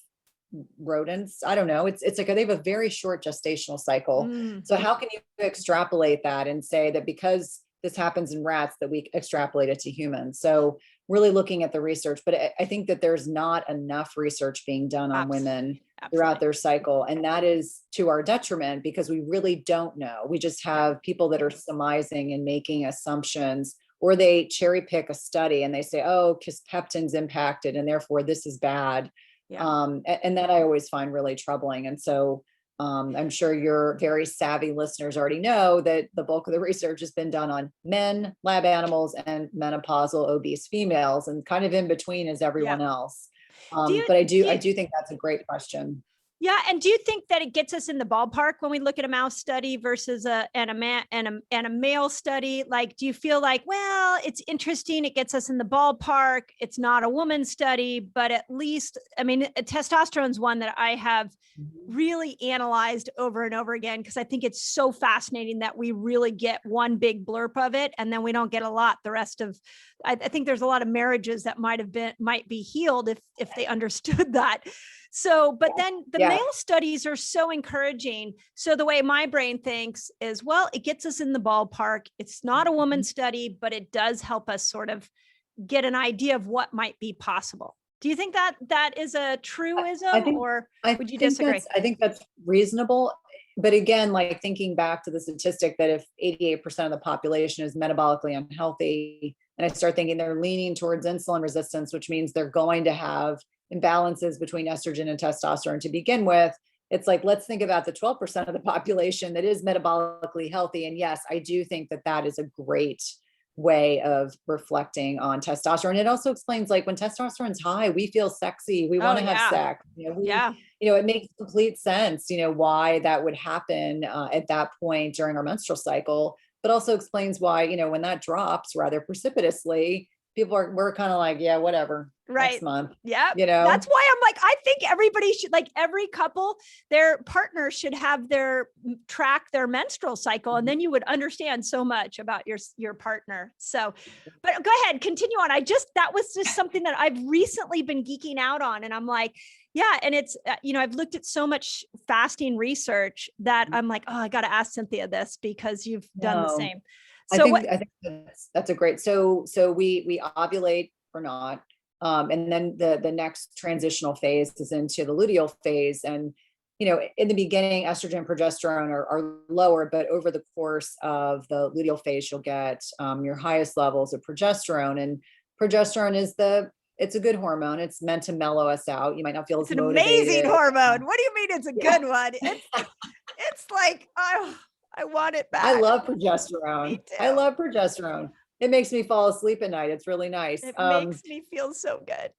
Speaker 2: rodents. I don't know. It's like they have a very short gestational cycle. So how can you extrapolate that and say that because this happens in rats that we extrapolate it to humans? So really looking at the research, but I think that there's not enough research being done on women throughout their cycle. And that is to our detriment, because we really don't know. We just have people that are surmising and making assumptions, or they cherry pick a study and they say, oh, kispeptin's impacted and therefore this is bad. And that I always find really troubling. And so I'm sure your very savvy listeners already know that the bulk of the research has been done on men, lab animals, and menopausal obese females, and kind of in between is everyone else. But I do think that's a great question.
Speaker 1: Yeah. And do you think that it gets us in the ballpark when we look at a mouse study versus a male study? Like, do you feel like, well, it's interesting, it gets us in the ballpark, it's not a woman study, but at least, testosterone is one that I have really analyzed over and over again, because I think it's so fascinating that we really get one big blurb of it and then we don't get a lot the rest of. I think there's a lot of marriages that might be healed if they understood that. So, but then the male studies are so encouraging. So the way my brain thinks is, well, it gets us in the ballpark. It's not a woman study, but it does help us sort of get an idea of what might be possible. Do you think that that is a truism, or would you disagree?
Speaker 2: I think that's reasonable. But again, like thinking back to the statistic that if 88% of the population is metabolically unhealthy, and I start thinking they're leaning towards insulin resistance, which means they're going to have imbalances between estrogen and testosterone to begin with. It's like, let's think about the 12% of the population that is metabolically healthy. And yes, I do think that that is a great way of reflecting on testosterone. It also explains, like, when testosterone's high, we feel sexy, we want to have sex. It makes complete sense, why that would happen at that point during our menstrual cycle, but also explains why, when that drops rather precipitously, we're kind of like, yeah, whatever. Next month.
Speaker 1: Yeah. That's why I'm like, I think everybody should, like, every couple, their partner should have track their menstrual cycle. And then you would understand so much about your partner. So, but go ahead, continue on. That was just something that I've recently been geeking out on. And I'm like, yeah. And it's, I've looked at so much fasting research that I'm like, oh, I got to ask Cynthia this because you've done the same. So
Speaker 2: I think that's a great, so we ovulate or not. And then the next transitional phase is into the luteal phase. And, in the beginning, estrogen and progesterone are lower, but over the course of the luteal phase, you'll get your highest levels of progesterone. And progesterone it's a good hormone. It's meant to mellow us out. You might not feel as motivated.
Speaker 1: It's an amazing hormone. What do you mean it's a good one? It's like, oh, I want it back.
Speaker 2: I love progesterone. I love progesterone. It makes me fall asleep at night. It's really nice.
Speaker 1: It makes me feel so good.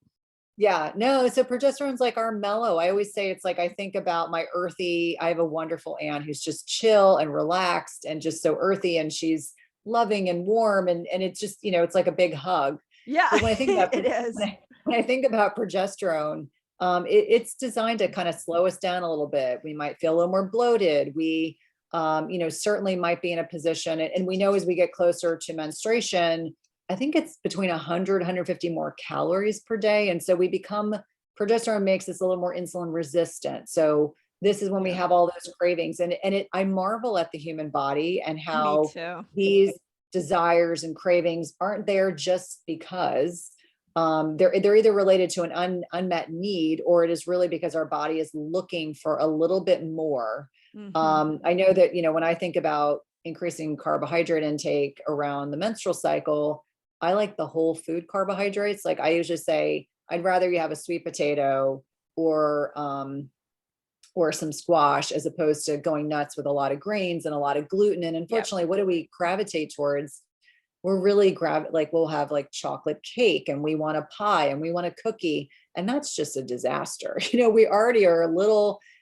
Speaker 2: Yeah, no, so progesterone's like our mellow. I always say, it's like, I think about my earthy, I have a wonderful aunt who's just chill and relaxed and just so earthy, and she's loving and warm. And it's just, it's like a big hug.
Speaker 1: Yeah,
Speaker 2: but when I think about
Speaker 1: it is.
Speaker 2: When I think about progesterone, it's designed to kind of slow us down a little bit. We might feel a little more bloated. We certainly might be in a position, and we know as we get closer to menstruation, I think it's between 100, 150 more calories per day. And so progesterone makes us a little more insulin resistant. So this is when we have all those cravings, and I marvel at the human body and how these desires and cravings aren't there just because they're either related to an unmet need, or it is really because our body is looking for a little bit more. I know that, when I think about increasing carbohydrate intake around the menstrual cycle, I like the whole food carbohydrates. Like, I usually say, I'd rather you have a sweet potato or some squash, as opposed to going nuts with a lot of grains and a lot of gluten. And unfortunately, what do we gravitate towards? We're really we'll have like chocolate cake, and we want a pie, and we want a cookie. And that's just a disaster. We already are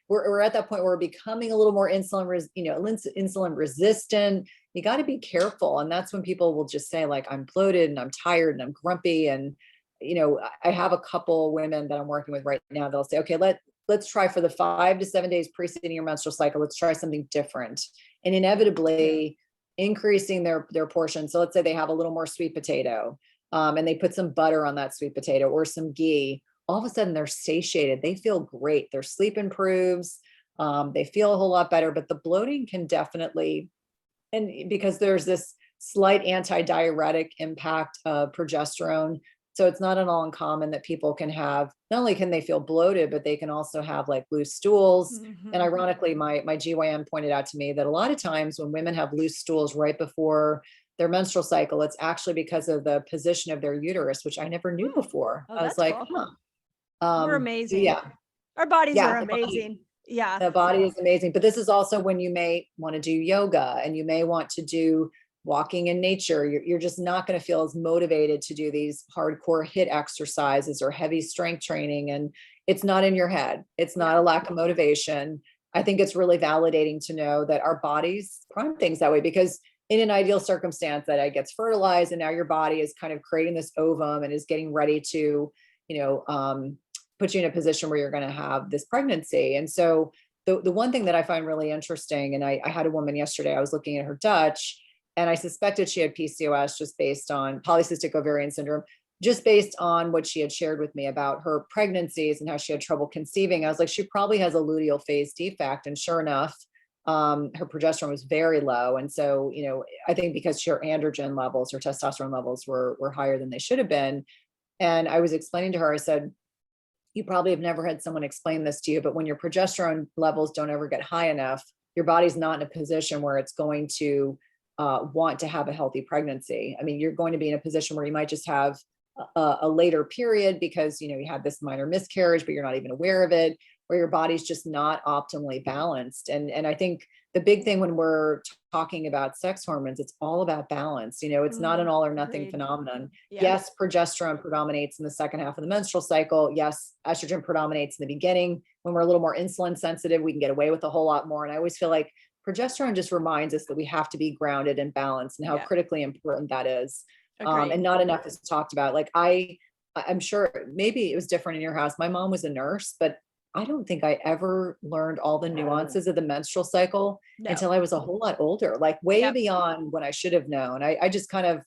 Speaker 2: we're at that point where we're becoming a little more insulin resistant. You got to be careful. And that's when people will just say, like, I'm bloated and I'm tired and I'm grumpy. And, I have a couple women that I'm working with right now. They'll say, okay, let's try for the 5 to 7 days preceding your menstrual cycle. Let's try something different. And inevitably increasing their portion. So let's say they have a little more sweet potato, and they put some butter on that sweet potato or some ghee. All of a sudden they're satiated. They feel great. Their sleep improves. They feel a whole lot better, but the bloating can definitely, and because there's this slight anti-diuretic impact of progesterone. So it's not at all uncommon that people can have, not only can they feel bloated, but they can also have like loose stools. And ironically, my GYN pointed out to me that a lot of times when women have loose stools right before their menstrual cycle, it's actually because of the position of their uterus, which I never knew before. I was like,
Speaker 1: cool. We're amazing.
Speaker 2: Yeah.
Speaker 1: Our bodies are amazing.
Speaker 2: The body is amazing. But this is also when you may want to do yoga, and you may want to do walking in nature. You're just not going to feel as motivated to do these hardcore HIIT exercises or heavy strength training. And it's not in your head. It's not a lack of motivation. I think it's really validating to know that our bodies prime things that way, because in an ideal circumstance, that egg gets fertilized, and now your body is kind of creating this ovum and is getting ready to, put you in a position where you're going to have this pregnancy. And so the one thing that I find really interesting, and I had a woman yesterday, I was looking at her Dutch, and I suspected she had PCOS just based on polycystic ovarian syndrome. just based on what she had shared with me about her pregnancies and how she had trouble conceiving, I was like, she probably has a luteal phase defect. And sure enough, her progesterone was very low. And so, I think because her androgen levels, her testosterone levels were higher than they should have been. And I was explaining to her, I said, you probably have never had someone explain this to you, but when your progesterone levels don't ever get high enough, your body's not in a position where it's going to want to have a healthy pregnancy. I mean, you're going to be in a position where you might just have a later period because, you had this minor miscarriage, but you're not even aware of it, where your body's just not optimally balanced. And I think the big thing when we're talking about sex hormones, it's all about balance. It's not an all or nothing
Speaker 1: Agreed.
Speaker 2: phenomenon.
Speaker 1: Yeah.
Speaker 2: Yes, progesterone predominates in the second half of the menstrual cycle. Yes, estrogen predominates in the beginning. When we're a little more insulin sensitive, we can get away with a whole lot more. And I always feel like progesterone just reminds us that we have to be grounded and balanced and how critically important that is. And not enough is talked about. Like I'm sure maybe it was different in your house. My mom was a nurse, but I don't think I ever learned all the nuances of the menstrual cycle until I was a whole lot older, like way beyond what I should have known. I just kind of,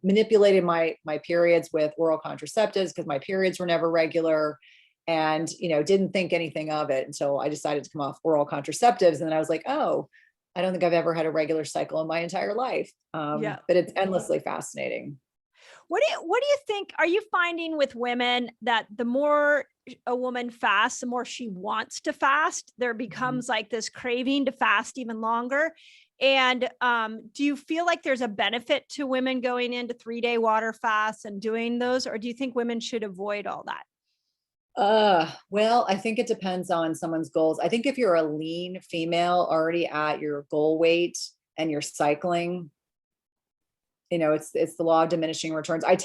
Speaker 2: manipulated my periods with oral contraceptives because my periods were never regular and, didn't think anything of it until I decided to come off oral contraceptives. And then I was like, oh, I don't think I've ever had a regular cycle in my entire life. But it's endlessly fascinating.
Speaker 1: What do you think? Are you finding with women that the more a woman fasts, the more she wants to fast? There becomes like this craving to fast even longer. And do you feel like there's a benefit to women going into 3-day water fasts and doing those? Or do you think women should avoid all that?
Speaker 2: Well, I think it depends on someone's goals. I think if you're a lean female already at your goal weight and you're cycling, it's the law of diminishing returns. I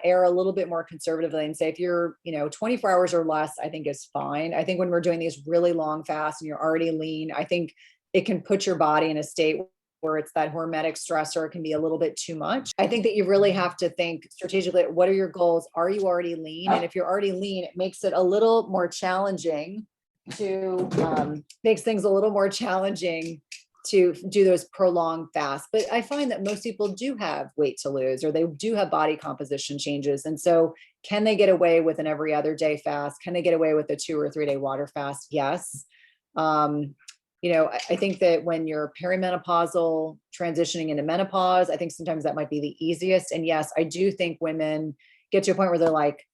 Speaker 2: err a little bit more conservatively and say, if you're, 24 hours or less, I think is fine. I think when we're doing these really long fasts and you're already lean, I think it can put your body in a state where it's that hormetic stressor. It can be a little bit too much. I think that you really have to think strategically, what are your goals? Are you already lean? And if you're already lean, it makes it a little more challenging makes things a little more challenging to do those prolonged fasts. But I find that most people do have weight to lose, or they do have body composition changes. And so can they get away with an every other day fast? Can they get away with a 2 or 3 day water fast? Yes. I think that when you're perimenopausal, transitioning into menopause, I think sometimes that might be the easiest. And yes, I do think women get to a point where they're like,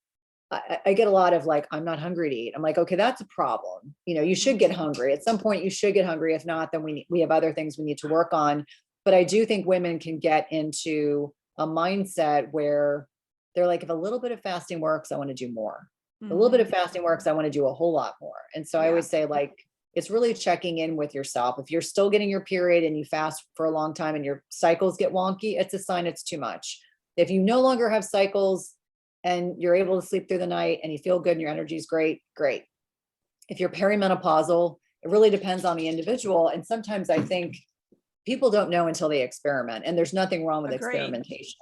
Speaker 2: I get a lot of like, I'm not hungry to eat. I'm like, okay, that's a problem. You should get hungry. At some point you should get hungry. If not, then we have other things we need to work on. But I do think women can get into a mindset where they're like, if a little bit of fasting works, I want to do more. A little bit of fasting works, I want to do a whole lot more. And so I always say, like, it's really checking in with yourself. If you're still getting your period and you fast for a long time and your cycles get wonky, it's a sign it's too much. If you no longer have cycles and you're able to sleep through the night and you feel good and your energy is great. If you're perimenopausal, it really depends on the individual. And sometimes I think people don't know until they experiment, and there's nothing wrong with experimentation.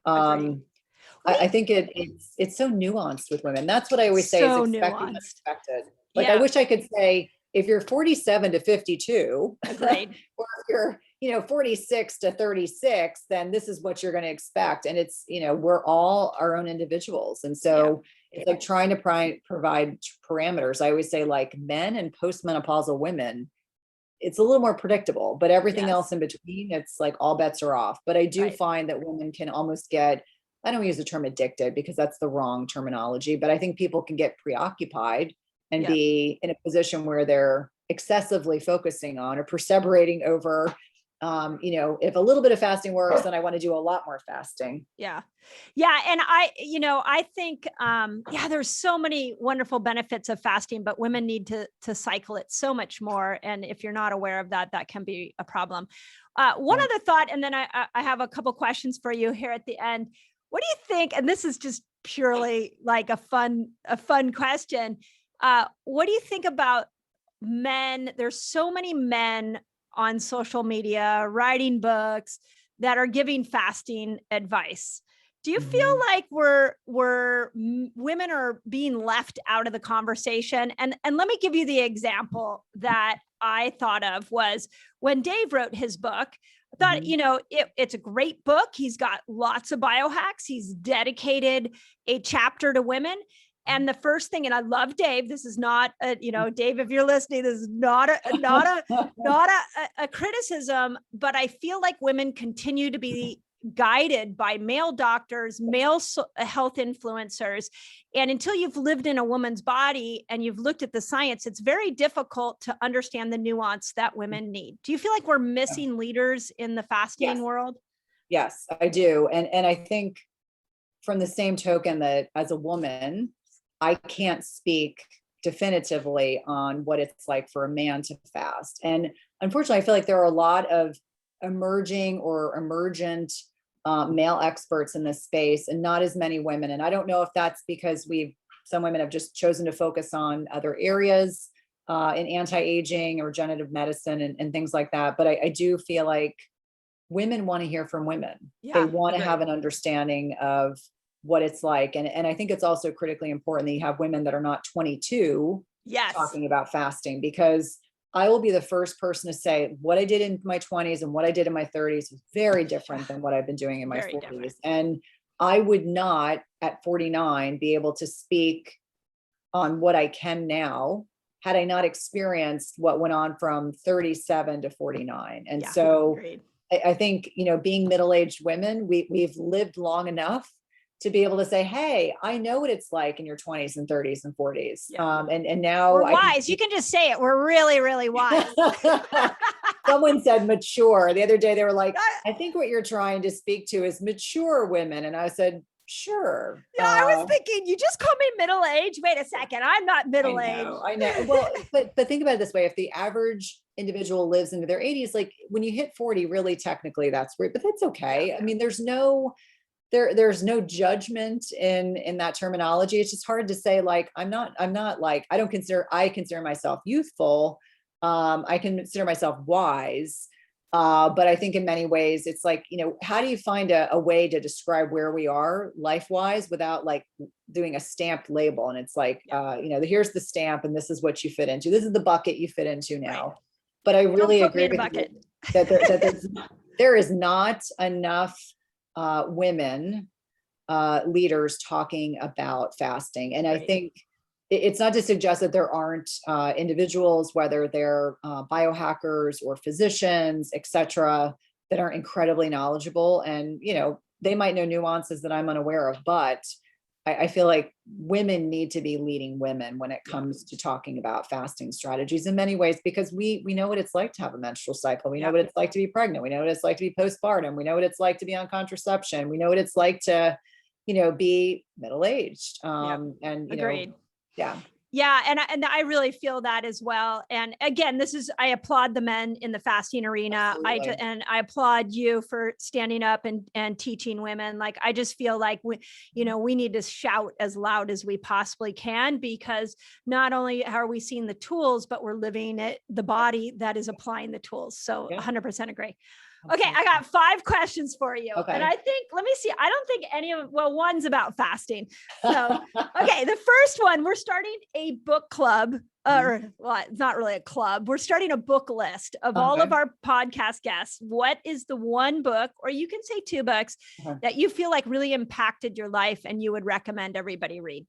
Speaker 2: I think it's so nuanced with women. That's what I always say, is expected and unexpected. Like, I wish I could say, if you're 47 to 52, or if you're, 46 to 36, then this is what you're going to expect. And it's, we're all our own individuals. And so it's like trying to provide parameters. I always say, like, men and postmenopausal women, it's a little more predictable, but everything else in between, it's like all bets are off. But I do find that women can almost get, I don't use the term addicted because that's the wrong terminology, but I think people can get preoccupied and be in a position where they're excessively focusing on or perseverating over, if a little bit of fasting works, then I want to do a lot more fasting.
Speaker 1: Yeah. And I think, there's so many wonderful benefits of fasting, but women need to cycle it so much more. And if you're not aware of that, that can be a problem. One other thought, and then I have a couple questions for you here at the end. What do you think? And this is just purely like a fun question. What do you think about men? There's so many men on social media writing books that are giving fasting advice. Do you feel like women are being left out of the conversation? And let me give you the example that I thought of was when Dave wrote his book. thought, it's a great book. He's got lots of biohacks. He's dedicated a chapter to women. And the first thing, and I love Dave. This is not, Dave, if you're listening, this is not a criticism, but I feel like women continue to be guided by male doctors, male health influencers. And until you've lived in a woman's body and you've looked at the science, it's very difficult to understand the nuance that women need. Do you feel like we're missing leaders in the fasting world?
Speaker 2: Yes, I do. And I think from the same token that as a woman, I can't speak definitively on what it's like for a man to fast. And unfortunately, I feel like there are a lot of emerging or emergent male experts in this space and not as many women. And I don't know if that's because some women have just chosen to focus on other areas in anti-aging or regenerative medicine and things like that. But I do feel like women want to hear from women. They want to have an understanding of what it's like. And I think it's also critically important that you have women that are not 22 talking about fasting, because I will be the first person to say what I did in my 20s and what I did in my 30s was very different than what I've been doing in my 40s. Different. And I would not at 49 be able to speak on what I can now had I not experienced what went on from 37 to 49. And so I think, being middle-aged women, we've lived long enough to be able to say, hey, I know what it's like in your 20s and 30s and 40s. And now
Speaker 1: we're wise. You can just say it. We're really, really wise.
Speaker 2: Someone said mature. The other day they were like, I think what you're trying to speak to is mature women. And I said, sure.
Speaker 1: Yeah, I was thinking, you just call me middle-aged. Wait a second. I'm not middle-aged.
Speaker 2: I know. Well, but think about it this way. If the average individual lives into their 80s, like when you hit 40, really technically that's great, but that's okay. I mean, there's no judgment in that terminology. It's just hard to say, like, I'm not like, I consider myself youthful. I consider myself wise. But I think in many ways it's like, how do you find a way to describe where we are life-wise without like doing a stamped label? And it's like, here's the stamp and this is what you fit into. This is the bucket you fit into now. Right. But I really agree with you that there is not enough women leaders talking about fasting. And I think it's not to suggest that there aren't individuals, whether they're biohackers or physicians, et cetera, that are incredibly knowledgeable. And, they might know nuances that I'm unaware of, but I feel like women need to be leading women when it comes to talking about fasting strategies in many ways, because we know what it's like to have a menstrual cycle. We know what it's like to be pregnant. We know what it's like to be postpartum. We know what it's like to be on contraception. We know what it's like to, be middle-aged. And,
Speaker 1: agreed.
Speaker 2: Yeah.
Speaker 1: Yeah. And I really feel that as well. And again, I applaud the men in the fasting arena.
Speaker 2: Absolutely.
Speaker 1: I applaud you for standing up and teaching women. Like, I just feel like we need to shout as loud as we possibly can, because not only are we seeing the tools, but we're living it, the body that is applying the tools. So 100% agree. Okay, I got 5 questions for you.
Speaker 2: Okay.
Speaker 1: And I think, let me see, I don't think one's about fasting. So, okay, the first one, we're starting a book club, it's not really a club. We're starting a book list of all of our podcast guests. What is the one book, or you can say 2 books, that you feel like really impacted your life and you would recommend everybody read?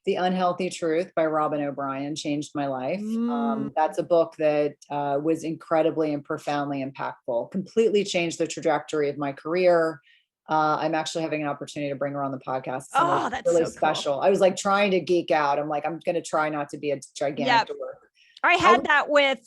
Speaker 2: The Unhealthy Truth by Robin O'Brien changed my life. That's a book that was incredibly and profoundly impactful, completely changed the trajectory of my career. I'm actually having an opportunity to bring her on the podcast.
Speaker 1: That's
Speaker 2: really
Speaker 1: so
Speaker 2: special.
Speaker 1: Cool.
Speaker 2: I was like trying to geek out. I'm like, I'm going to try not to be a gigantic dork.
Speaker 1: I had that with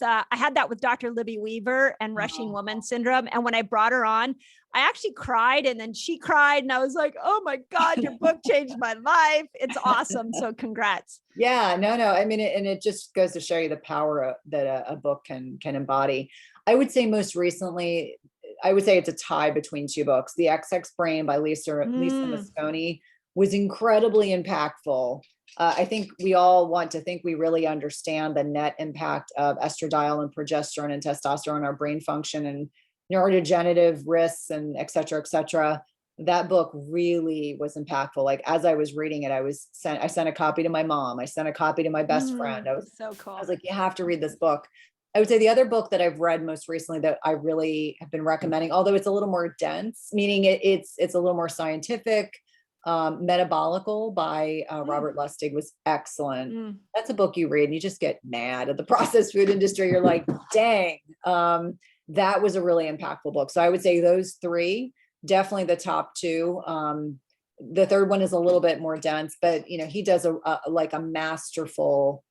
Speaker 1: Dr. Libby Weaver and Rushing Woman Syndrome. And when I brought her on, I actually cried, and then she cried, and I was like, oh my God, your book changed my life. It's awesome. So congrats.
Speaker 2: Yeah, no. I mean, it just goes to show you the power that a book can embody. I would say most recently, it's a tie between 2 books. The XX Brain by Lisa Mosconi was incredibly impactful. I think we all want to think we really understand the net impact of estradiol and progesterone and testosterone on our brain function and neurodegenerative risks and et cetera. That book really was impactful. Like, as I was reading it, I sent a copy to my mom. I sent a copy to my best friend. I was
Speaker 1: so cool.
Speaker 2: I was like, you have to read this book. I would say the other book that I've read most recently that I really have been recommending, although it's a little more dense, meaning it's a little more scientific, Metabolical by Robert Lustig was excellent. That's a book you read and you just get mad at the processed food industry. You're like, dang, that was a really impactful book. So I would say those three, definitely the top two. The third one is a little bit more dense, but he does a masterful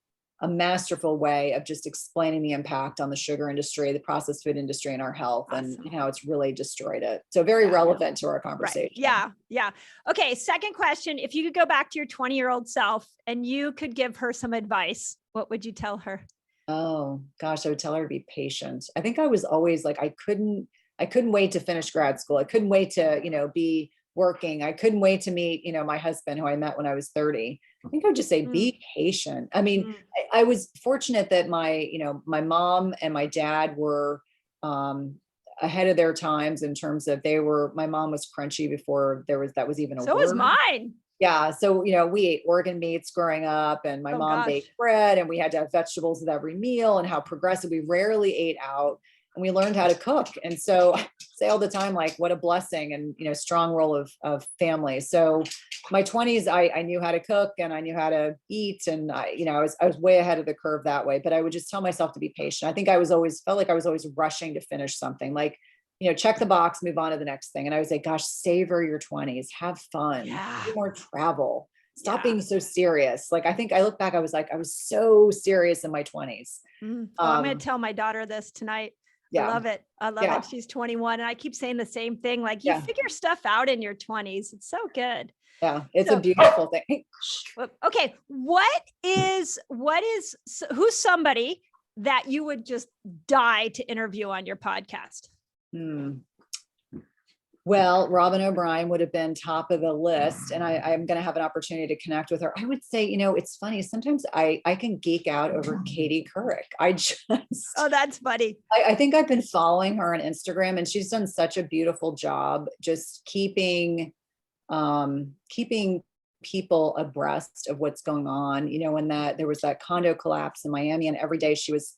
Speaker 2: way of just explaining the impact on the sugar industry, the processed food industry, and our health, and how it's really destroyed it. So very relevant to our conversation.
Speaker 1: Right. Yeah. Okay. Second question. If you could go back to your 20-year-old self and you could give her some advice, what would you tell her?
Speaker 2: Oh gosh, I would tell her to be patient. I think I was always like, I couldn't wait to finish grad school. I couldn't wait to, be working. I couldn't wait to meet, my husband who I met when I was 30. I think I would just say, be patient. I mean, I was fortunate that my mom and my dad were ahead of their times in terms of my mom was crunchy before that was even a word.
Speaker 1: So was mine.
Speaker 2: Yeah. So, we ate organ meats growing up, and my mom baked bread, and we had to have vegetables with every meal, and how progressive. We rarely ate out, and we learned how to cook. And so I say all the time, like, what a blessing, and, strong role of family. So my 20s, I knew how to cook and I knew how to eat. And I was way ahead of the curve that way, but I would just tell myself to be patient. I think felt like I was always rushing to finish something, like, check the box, move on to the next thing. And I would say, gosh, savor your 20s, have fun, do more travel, stop being so serious. Like, I think I look back, I was so serious in my 20s.
Speaker 1: I'm going to tell my daughter this tonight.
Speaker 2: Yeah.
Speaker 1: I love it. It. She's 21. And I keep saying the same thing. Like, you figure stuff out in your 20s. It's so good.
Speaker 2: Yeah. It's a beautiful thing.
Speaker 1: Okay. Who's somebody that you would just die to interview on your podcast?
Speaker 2: Well, Robin O'Brien would have been top of the list, and I'm going to have an opportunity to connect with her. I would say, it's funny. Sometimes I can geek out over Katie Couric.
Speaker 1: Oh, that's funny.
Speaker 2: I think I've been following her on Instagram, and she's done such a beautiful job just keeping people abreast of what's going on. When there was that condo collapse in Miami, and every day she was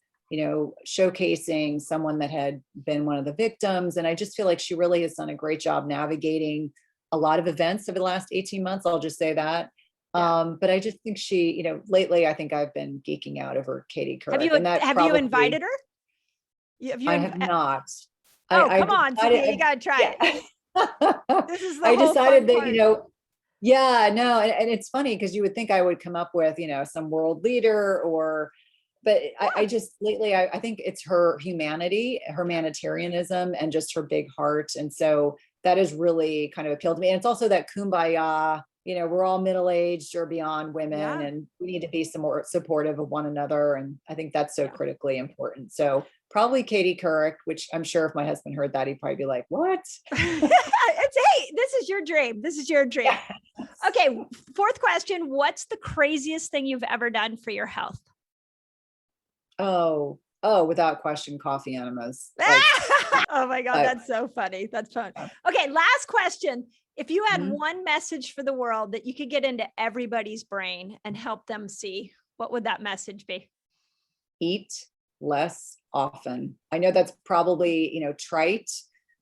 Speaker 2: showcasing someone that had been one of the victims. And I just feel like she really has done a great job navigating a lot of events over the last 18 months. I'll just say that. But I just think she, lately, I think I've been geeking out over Katie Couric.
Speaker 1: Have you invited her?
Speaker 2: I have not.
Speaker 1: Oh, come on, Cynthia, you got to try it. This is the
Speaker 2: I
Speaker 1: whole
Speaker 2: decided
Speaker 1: fun
Speaker 2: that,
Speaker 1: part.
Speaker 2: and it's funny because you would think I would come up with, some world leader but I just lately, I think it's her humanity, her humanitarianism, and just her big heart. And so that has really kind of appealed to me. And it's also that kumbaya, we're all middle-aged or beyond women, and we need to be some more supportive of one another. And I think that's so critically important. So probably Katie Couric, which I'm sure if my husband heard that, he'd probably be like, what?
Speaker 1: Hey, this is your dream. This is your dream. Yes. Okay. Fourth question. What's the craziest thing you've ever done for your health?
Speaker 2: Oh, without question, coffee enemas.
Speaker 1: Oh my God. That's so funny. That's fun. Okay. Last question. If you had one message for the world that you could get into everybody's brain and help them see, what would that message be?
Speaker 2: Eat less often. I know that's probably, trite,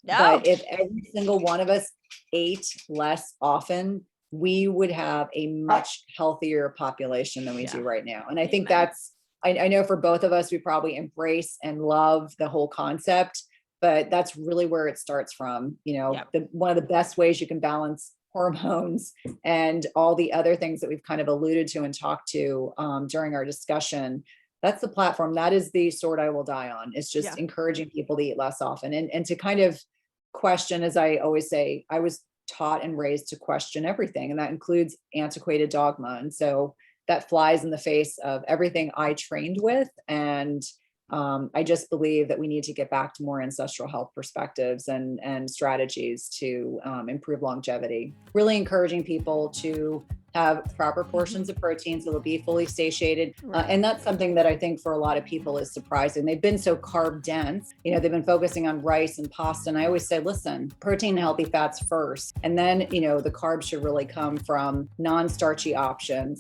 Speaker 2: but if every single one of us ate less often, we would have a much healthier population than we do right now. And I think that's, I know for both of us, we probably embrace and love the whole concept, but that's really where it starts from. One of the best ways you can balance hormones and all the other things that we've kind of alluded to and talked to during our discussion. That's the platform. That is the sword I will die on. It's just encouraging people to eat less often and to kind of question, as I always say, I was taught and raised to question everything, and that includes antiquated dogma. And so that flies in the face of everything I trained with. And I just believe that we need to get back to more ancestral health perspectives and strategies to improve longevity. Really encouraging people to have proper portions of protein so they'll be fully satiated. And that's something that I think for a lot of people is surprising. They've been so carb dense, they've been focusing on rice and pasta. And I always say, listen, protein and healthy fats first. And then, the carbs should really come from non-starchy options.